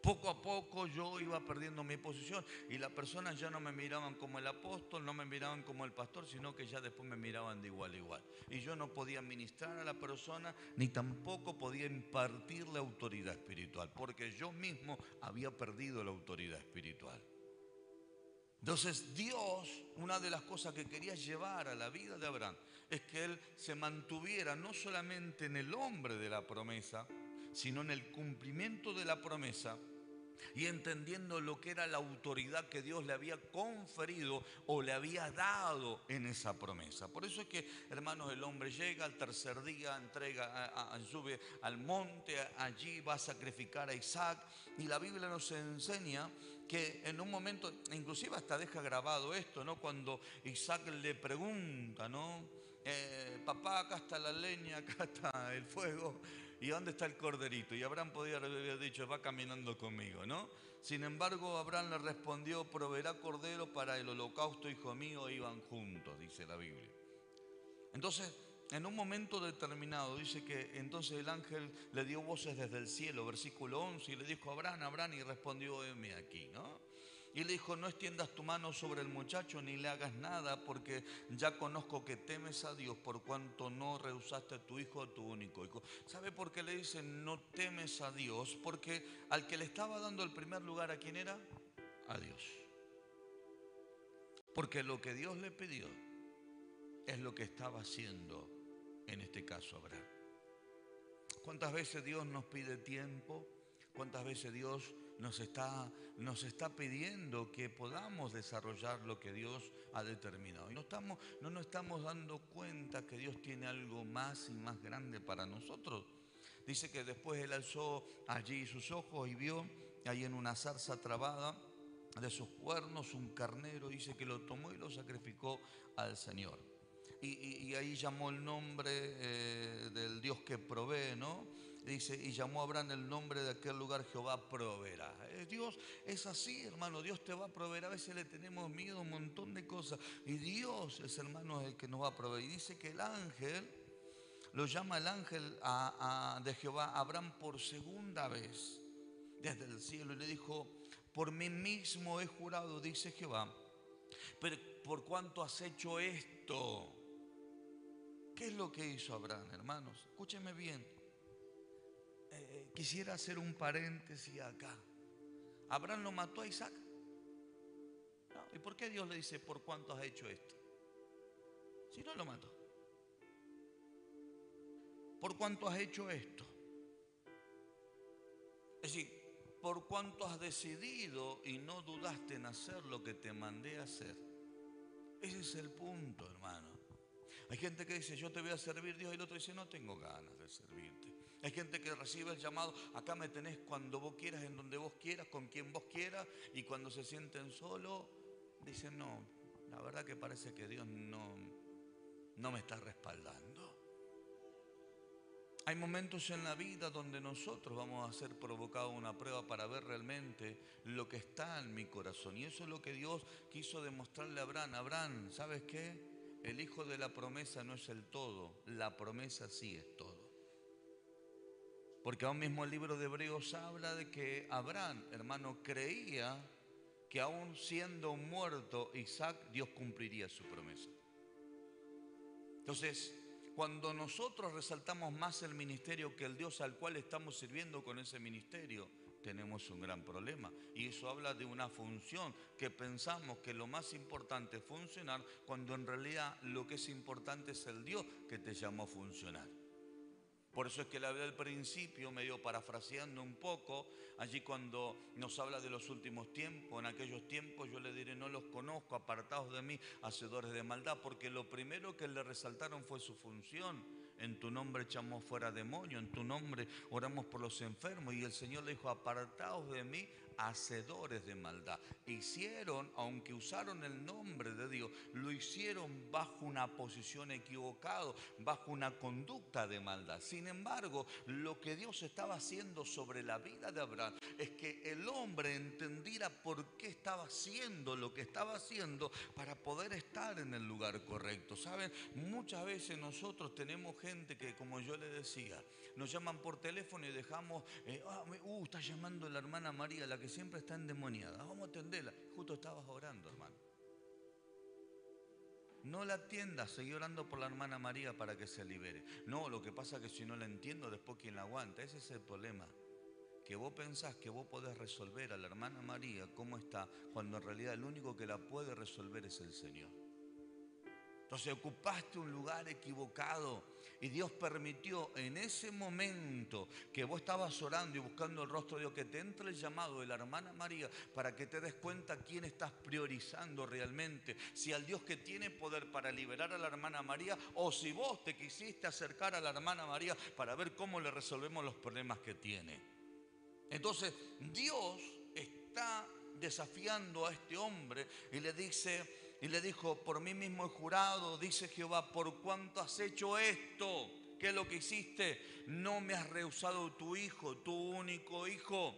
Poco a poco yo iba perdiendo mi posición y las personas ya no me miraban como el apóstol, no me miraban como el pastor, sino que ya después me miraban de igual a igual. Y yo no podía ministrar a la persona ni tampoco podía impartir la autoridad espiritual, porque yo mismo había perdido la autoridad espiritual. Entonces Dios, una de las cosas que quería llevar a la vida de Abraham es que él se mantuviera no solamente en el hombre de la promesa, sino en el cumplimiento de la promesa y entendiendo lo que era la autoridad que Dios le había conferido o le había dado en esa promesa. Por eso es que, hermanos, el hombre llega al tercer día, sube al monte, allí va a sacrificar a Isaac, y la Biblia nos enseña que en un momento, inclusive hasta deja grabado esto, ¿no? Cuando Isaac le pregunta, ¿no? Papá, acá está la leña, acá está el fuego, ¿y dónde está el corderito? Y Abraham podía haber dicho, va caminando conmigo, ¿no? Sin embargo, Abraham le respondió, proveerá cordero para el holocausto, hijo mío, iban juntos, dice la Biblia. Entonces, en un momento determinado, dice que entonces el ángel le dio voces desde el cielo, versículo 11, y le dijo, Abraham, Abraham, y respondió, heme aquí, ¿no? Y le dijo, no extiendas tu mano sobre el muchacho ni le hagas nada, porque ya conozco que temes a Dios por cuanto no rehusaste a tu hijo, a tu único hijo. ¿Sabe por qué le dicen no temes a Dios? Porque al que le estaba dando el primer lugar, ¿a quién era? A Dios. Porque lo que Dios le pidió es lo que estaba haciendo en este caso Abraham. ¿Cuántas veces Dios nos pide tiempo? ¿Cuántas veces Dios nos está pidiendo que podamos desarrollar lo que Dios ha determinado? Y no nos estamos dando cuenta que Dios tiene algo más y más grande para nosotros. Dice que después él alzó allí sus ojos y vio ahí en una zarza trabada de sus cuernos un carnero. Dice que lo tomó y lo sacrificó al Señor. Y ahí llamó el nombre del Dios que provee, ¿no? Dice, y llamó a Abraham el nombre de aquel lugar, Jehová proveerá. Dios es así, hermano, Dios te va a proveer. A veces le tenemos miedo a un montón de cosas, y Dios es, hermano, el que nos va a proveer. Y dice que el ángel, lo llama el ángel de Jehová a Abraham por segunda vez desde el cielo, y le dijo, por mí mismo he jurado, dice Jehová, pero por cuanto has hecho esto. ¿Qué es lo que hizo Abraham, hermanos? Escúcheme bien. Quisiera hacer un paréntesis acá. ¿Abraham lo mató a Isaac? No. ¿Y por qué Dios le dice, por cuánto has hecho esto? Si no lo mató. ¿Por cuánto has hecho esto? Es decir, por cuánto has decidido y no dudaste en hacer lo que te mandé a hacer. Ese es el punto, hermano. Hay gente que dice, yo te voy a servir, Dios, y el otro dice, no tengo ganas de servirte. Hay gente que recibe el llamado, acá me tenés cuando vos quieras, en donde vos quieras, con quien vos quieras, y cuando se sienten solos, dicen, no, la verdad que parece que Dios no me está respaldando. Hay momentos en la vida donde nosotros vamos a ser provocados una prueba para ver realmente lo que está en mi corazón. Y eso es lo que Dios quiso demostrarle a Abraham. Abraham, ¿sabes qué? El hijo de la promesa no es el todo, la promesa sí es todo. Porque aún mismo el libro de Hebreos habla de que Abraham, hermano, creía que aún siendo muerto Isaac, Dios cumpliría su promesa. Entonces, cuando nosotros resaltamos más el ministerio que el Dios al cual estamos sirviendo con ese ministerio, tenemos un gran problema. Y eso habla de una función que pensamos que lo más importante es funcionar, cuando en realidad lo que es importante es el Dios que te llamó a funcionar. Por eso es que la del principio, medio parafraseando un poco, allí cuando nos habla de los últimos tiempos, en aquellos tiempos yo le diré, no los conozco, apartados de mí, hacedores de maldad, porque lo primero que le resaltaron fue su función. En tu nombre echamos fuera demonios, en tu nombre oramos por los enfermos, y el Señor le dijo, apartaos de mí, hacedores de maldad. Hicieron, aunque usaron el nombre de Dios, lo hicieron bajo una posición equivocada, bajo una conducta de maldad. Sin embargo, lo que Dios estaba haciendo sobre la vida de Abraham es que el hombre entendiera por qué estaba haciendo lo que estaba haciendo para poder estar en el lugar correcto. ¿Saben? Muchas veces nosotros tenemos gente que, como yo le decía, nos llaman por teléfono y dejamos, está llamando la hermana María, la que siempre está endemoniada, vamos a atenderla. Justo estabas orando, hermano. No la atiendas, seguí orando por la hermana María para que se libere. No, lo que pasa es que si no la entiendo, después ¿quién la aguanta? Ese es el problema. que vos pensás que vos podés resolver a la hermana María cómo está, cuando en realidad el único que la puede resolver es el Señor. Entonces ocupaste un lugar equivocado y Dios permitió en ese momento que vos estabas orando y buscando el rostro de Dios, que te entre el llamado de la hermana María para que te des cuenta quién estás priorizando realmente, si al Dios que tiene poder para liberar a la hermana María o si vos te quisiste acercar a la hermana María para ver cómo le resolvemos los problemas que tiene. Entonces Dios está desafiando a este hombre y le dijo: por mí mismo he jurado, dice Jehová, por cuanto has hecho esto. ¿Qué es lo que hiciste? No me has rehusado tu hijo, tu único hijo.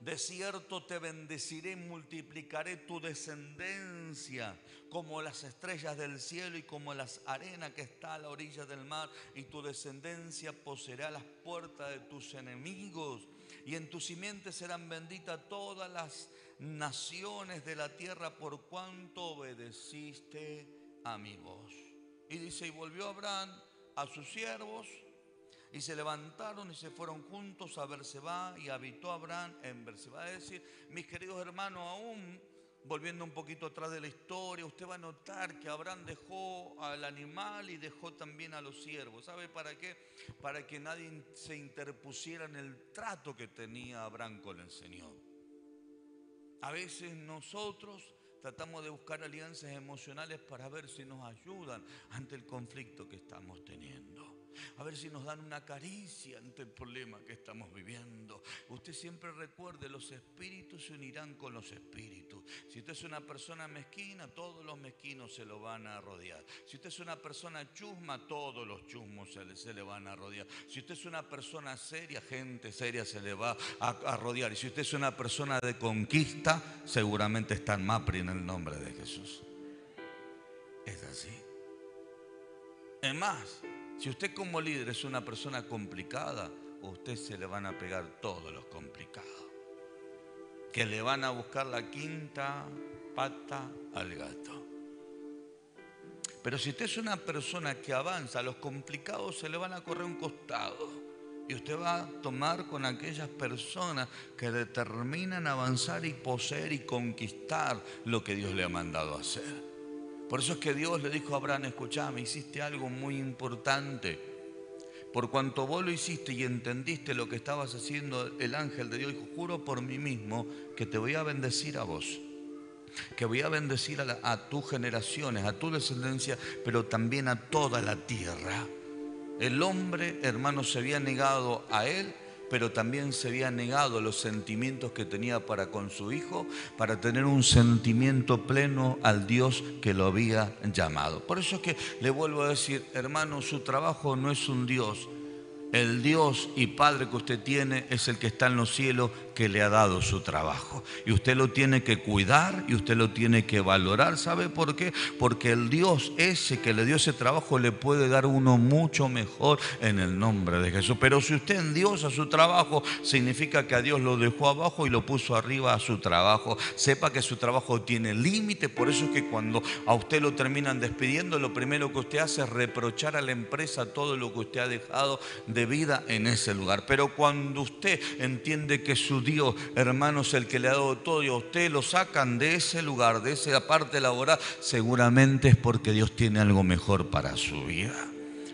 De cierto te bendeciré y multiplicaré tu descendencia como las estrellas del cielo y como las arenas que está a la orilla del mar, y tu descendencia poseerá las puertas de tus enemigos, y en tu simiente serán benditas todas las naciones de la tierra por cuanto obedeciste a mi voz. Y dice: y volvió Abraham a sus siervos, y se levantaron y se fueron juntos a Berseba, y habitó Abraham en Berseba. Es decir, mis queridos hermanos, aún volviendo un poquito atrás de la historia, usted va a notar que Abraham dejó al animal y dejó también a los siervos. ¿Sabe para qué? Para que nadie se interpusiera en el trato que tenía Abraham con el Señor. A veces nosotros tratamos de buscar alianzas emocionales para ver si nos ayudan ante el conflicto que estamos teniendo, a ver si nos dan una caricia ante el problema que estamos viviendo. Usted siempre recuerde: los espíritus se unirán con los espíritus. Si usted es una persona mezquina, todos los mezquinos se lo van a rodear. Si usted es una persona chusma, todos los chusmos se le van a rodear. Si usted es una persona seria, gente seria se le va a rodear. Y si usted es una persona de conquista, seguramente está en Mapri en el nombre de Jesús. Es así. Es más, si usted como líder es una persona complicada, a usted se le van a pegar todos los complicados, que le van a buscar la quinta pata al gato. Pero si usted es una persona que avanza, los complicados se le van a correr a un costado, y usted va a tomar con aquellas personas que determinan avanzar y poseer y conquistar lo que Dios le ha mandado a hacer. Por eso es que Dios le dijo a Abraham: escuchame, hiciste algo muy importante. Por cuanto vos lo hiciste y entendiste lo que estabas haciendo, el ángel de Dios dijo: juro por mí mismo que te voy a bendecir a vos, que voy a bendecir a tus generaciones, a tu descendencia, pero también a toda la tierra. El hombre, hermano, se había negado a él, pero también se había negado los sentimientos que tenía para con su hijo, para tener un sentimiento pleno al Dios que lo había llamado. Por eso es que le vuelvo a decir, hermano, su trabajo no es un Dios. El Dios y Padre que usted tiene es el que está en los cielos, que le ha dado su trabajo. Y usted lo tiene que cuidar y usted lo tiene que valorar. ¿Sabe por qué? Porque el Dios ese que le dio ese trabajo le puede dar uno mucho mejor en el nombre de Jesús. Pero si usted endiosa su trabajo, significa que a Dios lo dejó abajo y lo puso arriba a su trabajo. Sepa que su trabajo tiene límite. Por eso es que cuando a usted lo terminan despidiendo, lo primero que usted hace es reprochar a la empresa todo lo que usted ha dejado de vida en ese lugar. Pero cuando usted entiende que su Dios, hermano, es el que le ha dado todo, y a usted lo sacan de ese lugar, de esa parte laboral, seguramente es porque Dios tiene algo mejor para su vida.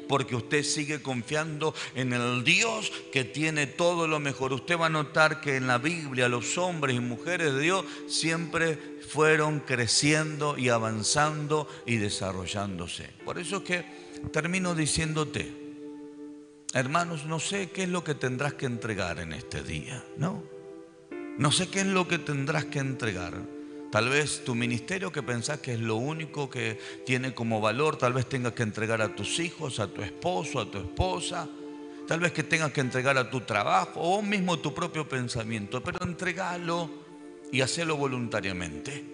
Porque usted sigue confiando en el Dios que tiene todo lo mejor. Usted va a notar que en la Biblia los hombres y mujeres de Dios siempre fueron creciendo y avanzando y desarrollándose. Por eso es que termino diciéndote, hermanos, no sé qué es lo que tendrás que entregar en este día, no sé qué es lo que tendrás que entregar. Tal vez tu ministerio, que pensás que es lo único que tiene como valor, tal vez tengas que entregar a tus hijos, a tu esposo, a tu esposa, tal vez que tengas que entregar a tu trabajo o mismo tu propio pensamiento, pero entregalo y hacelo voluntariamente,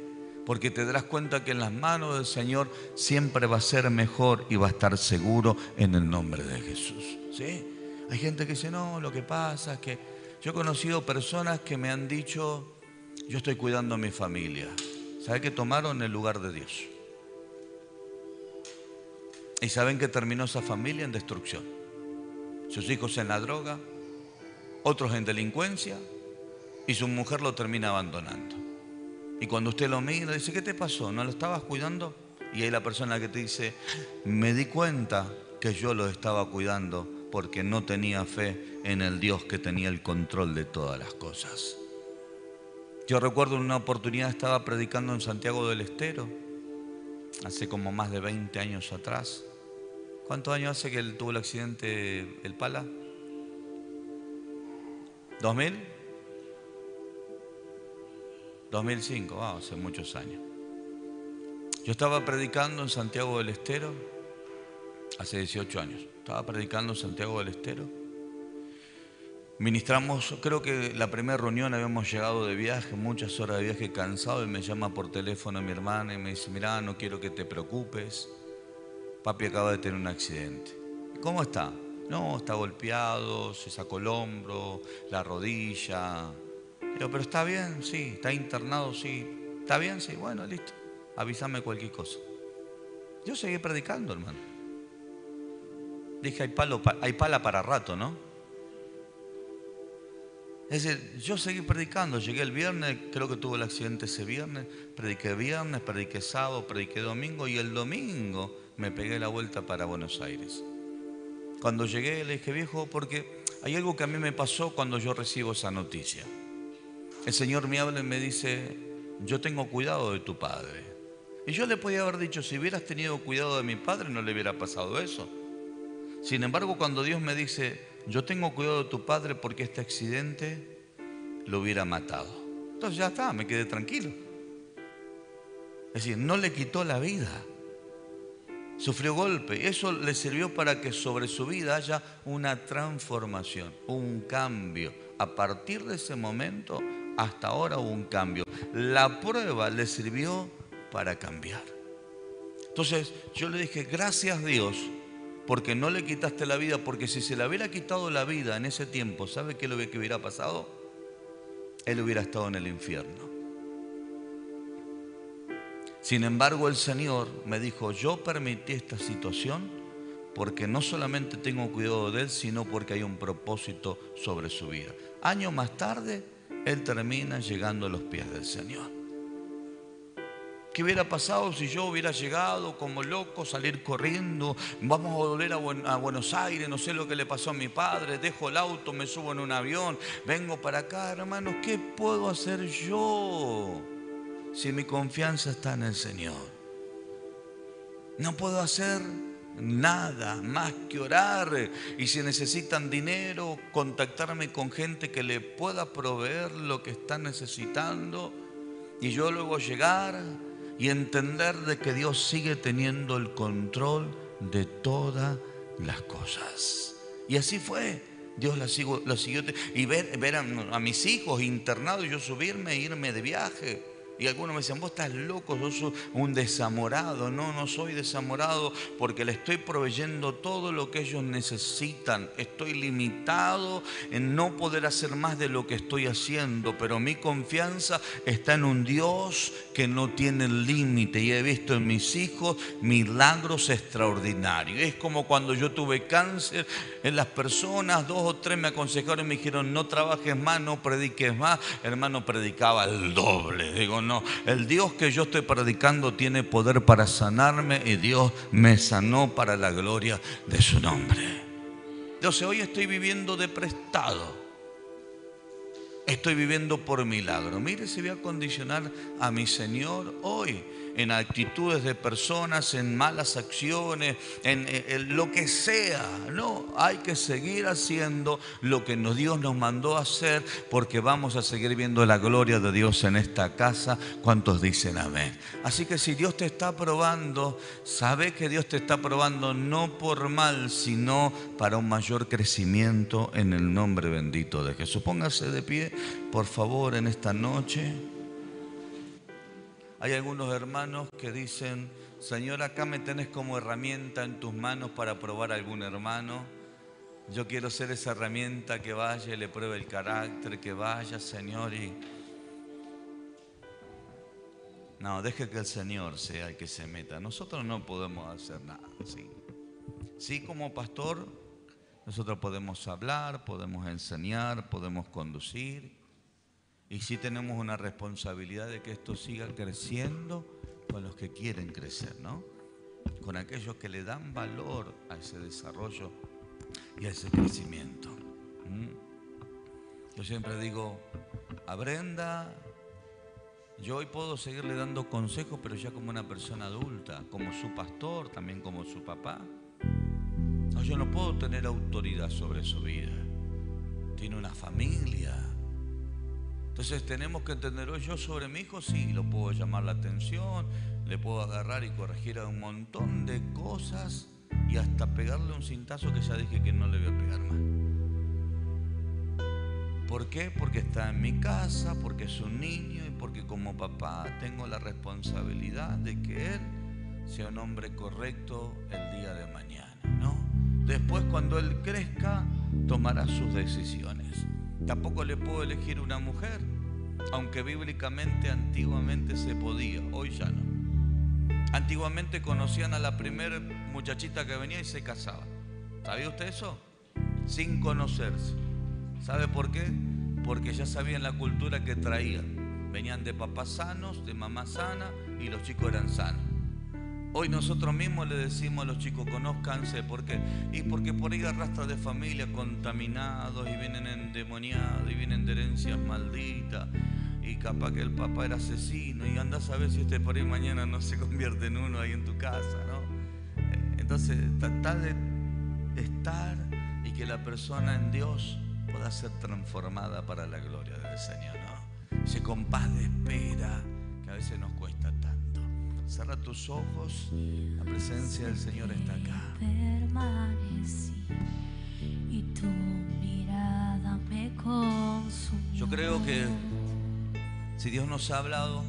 porque te darás cuenta que en las manos del Señor siempre va a ser mejor y va a estar seguro en el nombre de Jesús. ¿Sí? Hay gente que dice, no, lo que pasa es que yo he conocido personas que me han dicho, yo estoy cuidando a mi familia. ¿Saben que tomaron el lugar de Dios? ¿Y saben que terminó esa familia en destrucción? Sus hijos en la droga, otros en delincuencia y su mujer lo termina abandonando. Y cuando usted lo mira, dice, ¿qué te pasó? ¿No lo estabas cuidando? Y hay la persona que te dice, me di cuenta que yo lo estaba cuidando porque no tenía fe en el Dios que tenía el control de todas las cosas. Yo recuerdo en una oportunidad estaba predicando en Santiago del Estero, hace como más de 20 años atrás. ¿Cuántos años hace que él tuvo el accidente, el Pala? ¿2000? 2005, hace muchos años. Yo estaba predicando en Santiago del Estero, hace 18 años. Estaba predicando en Santiago del Estero. Ministramos, creo que la primera reunión habíamos llegado de viaje, muchas horas de viaje, cansado, y me llama por teléfono mi hermana y me dice, mirá, no quiero que te preocupes, papi acaba de tener un accidente. ¿Cómo está? No, está golpeado, se sacó el hombro, la rodilla. Digo, pero está bien, sí, está internado, sí. ¿Está bien? Sí, bueno, listo. Avísame cualquier cosa. Yo seguí predicando, hermano. Dije, hay pala para rato, ¿no? Es decir, yo seguí predicando, llegué el viernes, creo que tuve el accidente ese viernes, prediqué sábado, prediqué domingo y el domingo me pegué la vuelta para Buenos Aires. Cuando llegué le dije, viejo, porque hay algo que a mí me pasó cuando yo recibo esa noticia. El Señor me habla y me dice, yo tengo cuidado de tu padre. Y yo le podía haber dicho, si hubieras tenido cuidado de mi padre no le hubiera pasado eso. Sin embargo, cuando Dios me dice, yo tengo cuidado de tu padre porque este accidente lo hubiera matado. Entonces ya está, me quedé tranquilo. Es decir, no le quitó la vida. Sufrió golpe. Eso le sirvió para que sobre su vida haya una transformación, un cambio. A partir de ese momento, hasta ahora hubo un cambio. La prueba le sirvió para cambiar. Entonces yo le dije, gracias Dios, porque no le quitaste la vida, porque si se le hubiera quitado la vida en ese tiempo, ¿sabe qué es lo que hubiera pasado? Él hubiera estado en el infierno. Sin embargo, el Señor me dijo, yo permití esta situación porque no solamente tengo cuidado de él, sino porque hay un propósito sobre su vida. Años más tarde, él termina llegando a los pies del Señor. ¿Qué hubiera pasado si yo hubiera llegado como loco, salir corriendo? Vamos a volver a Buenos Aires, no sé lo que le pasó a mi padre, dejo el auto, me subo en un avión, vengo para acá, hermanos, ¿qué puedo hacer yo si mi confianza está en el Señor? No puedo hacer nada más que orar, y si necesitan dinero, contactarme con gente que le pueda proveer lo que están necesitando, y yo luego llegar y entender de que Dios sigue teniendo el control de todas las cosas. Y así fue. Dios lo siguió. Y ver a mis hijos internados y yo subirme e irme de viaje. Y algunos me decían, vos estás loco, yo soy un desamorado. No, no soy desamorado porque le estoy proveyendo todo lo que ellos necesitan. Estoy limitado en no poder hacer más de lo que estoy haciendo, pero mi confianza está en un Dios que no tiene límite. Y he visto en mis hijos milagros extraordinarios. Es como cuando yo tuve cáncer, en las personas, 2 o 3 me aconsejaron y me dijeron, no trabajes más, no prediques más. Hermano, predicaba el doble. Digo, no, el Dios que yo estoy predicando tiene poder para sanarme, y Dios me sanó para la gloria de su nombre. Entonces hoy estoy viviendo de prestado, estoy viviendo por milagro. Mire, si voy a condicionar a mi Señor hoy en actitudes de personas, en malas acciones, en lo que sea. No, hay que seguir haciendo lo que Dios nos mandó a hacer, porque vamos a seguir viendo la gloria de Dios en esta casa. ¿Cuántos dicen amén? Así que si Dios te está probando, sabe que Dios te está probando no por mal, sino para un mayor crecimiento en el nombre bendito de Jesús. Póngase de pie, por favor, en esta noche. Hay algunos hermanos que dicen, Señor, acá me tenés como herramienta en tus manos para probar a algún hermano. Yo quiero ser esa herramienta que vaya y le pruebe el carácter, que vaya, Señor, y... No, deje que el Señor sea el que se meta. Nosotros no podemos hacer nada, ¿sí? Sí, como pastor, Nosotros podemos hablar, podemos enseñar, podemos conducir. Y sí tenemos una responsabilidad de que esto siga creciendo con los que quieren crecer, ¿no? Con aquellos que le dan valor a ese desarrollo y a ese crecimiento. Yo siempre digo a Brenda, yo hoy puedo seguirle dando consejos, pero ya como una persona adulta, como su pastor, también como su papá. No, yo no puedo tener autoridad sobre su vida. Tiene una familia. Entonces tenemos que entender, hoy yo sobre mi hijo sí, lo puedo llamar la atención, le puedo agarrar y corregir a un montón de cosas y hasta pegarle un cintazo que ya dije que no le voy a pegar más. ¿Por qué? Porque está en mi casa, porque es un niño y porque como papá tengo la responsabilidad de que él sea un hombre correcto el día de mañana, ¿no? Después, cuando él crezca, tomará sus decisiones. Tampoco le puedo elegir una mujer, aunque bíblicamente antiguamente se podía, hoy ya no. Antiguamente conocían a la primera muchachita que venía y se casaba. ¿Sabía usted eso? Sin conocerse. ¿Sabe por qué? Porque ya sabían la cultura que traían. Venían de papás sanos, de mamá sana y los chicos eran sanos. Hoy nosotros mismos le decimos a los chicos, conózcanse. ¿Por qué? Y porque por ahí arrastran de familia contaminados y vienen endemoniados y vienen de herencias malditas. Y capaz que el papá era asesino y andás a ver si por ahí mañana no se convierte en uno ahí en tu casa, ¿no? Entonces, tratar de estar y que la persona en Dios pueda ser transformada para la gloria del Señor, ¿no? Ese compás de espera que a veces nos cuesta tanto. Cierra tus ojos, la presencia del Señor está acá. Y tu mirada me consumió. Yo creo que si Dios nos ha hablado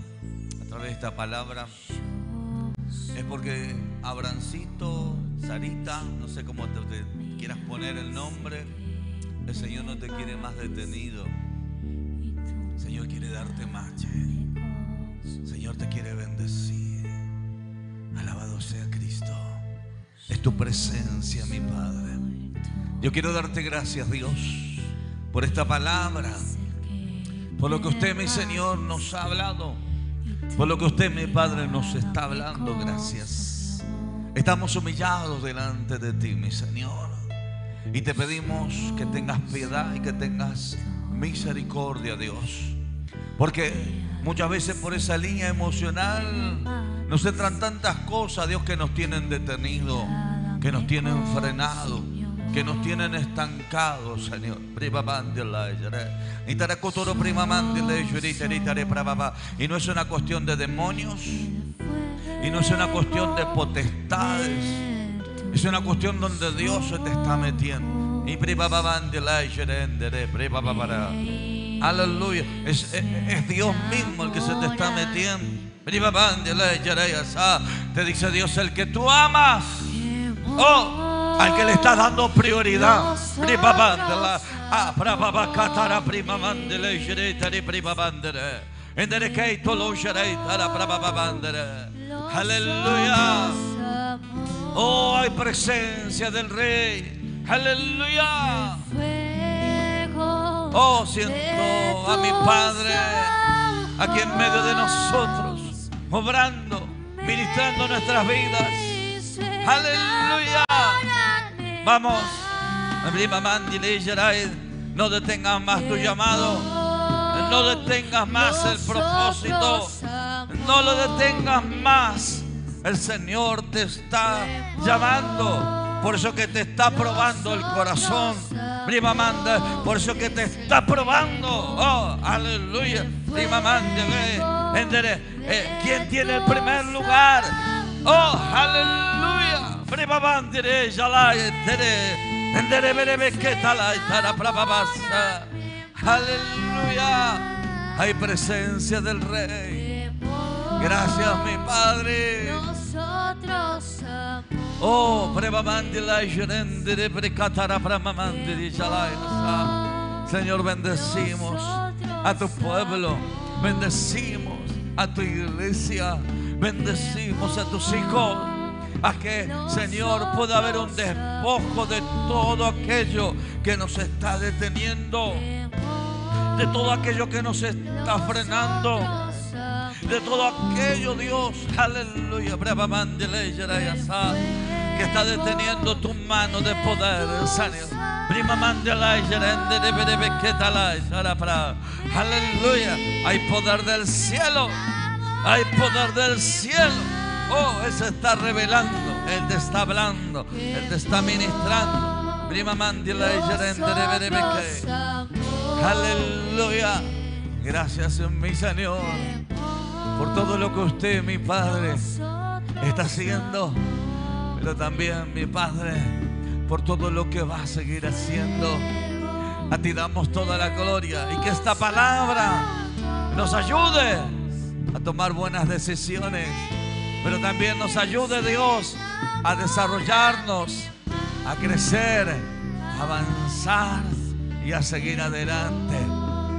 a través de esta palabra, es porque Abrancito, Sarita, no sé cómo te quieras poner el nombre, el Señor no te quiere más detenido. El Señor quiere darte más, el Señor te quiere bendecir. Alabado sea Cristo. Es tu presencia, mi Padre. Yo quiero darte gracias, Dios, por esta palabra, por lo que usted, mi Señor, nos ha hablado, por lo que usted, mi Padre, nos está hablando. Gracias. Estamos humillados delante de ti, mi Señor, y te pedimos que tengas piedad y que tengas misericordia, Dios, porque muchas veces por esa línea emocional nos entran tantas cosas, Dios, que nos tienen detenidos, que nos tienen frenados, que nos tienen estancados, Señor. Y no es una cuestión de demonios, y no es una cuestión de potestades, es una cuestión donde Dios se te está metiendo. Aleluya. Es Dios mismo el que se te está metiendo. Te dice Dios, el que tú amas, al que le estás dando prioridad. Aleluya. Oh, hay presencia del Rey. Aleluya. Oh, siento a mi Padre aquí en medio de nosotros, obrando, ministrando nuestras vidas. Aleluya. Vamos. No detengas más tu llamado. No detengas más el propósito. No lo detengas más. El Señor te está llamando. Por eso que te está probando el corazón. Por eso que te está probando. Oh, aleluya. ¿Quién tiene el primer lugar? Oh, aleluya. Aleluya. Hay presencia del Rey. Gracias, mi Padre. Oh, Señor, bendecimos a tu pueblo, bendecimos a tu iglesia, bendecimos a tus hijos, a que, Señor, pueda haber un despojo de todo aquello que nos está deteniendo, de todo aquello que nos está frenando, de todo aquello, Dios, aleluya, que está deteniendo tu mano de poder, Señor. Aleluya, hay poder del cielo, hay poder del cielo. Oh, Él se está revelando, Él te está hablando, Él te está ministrando. Aleluya. Gracias, mi Señor, por todo lo que usted, mi Padre, está haciendo, pero también, mi Padre, por todo lo que va a seguir haciendo. A ti damos toda la gloria, y que esta palabra nos ayude a tomar buenas decisiones, pero también nos ayude, Dios, a desarrollarnos, a crecer, a avanzar y a seguir adelante.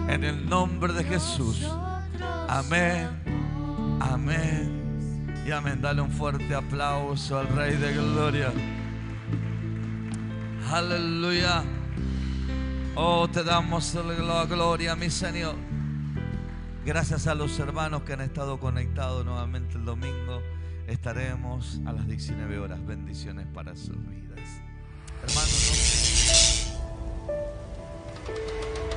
En el nombre de Jesús. Amén, amén y amén. Dale un fuerte aplauso al Rey de Gloria. Aleluya. Oh, te damos la gloria, mi Señor. Gracias a los hermanos que han estado conectados nuevamente el domingo. Estaremos a las 19 horas. Bendiciones para sus vidas. Hermanos, no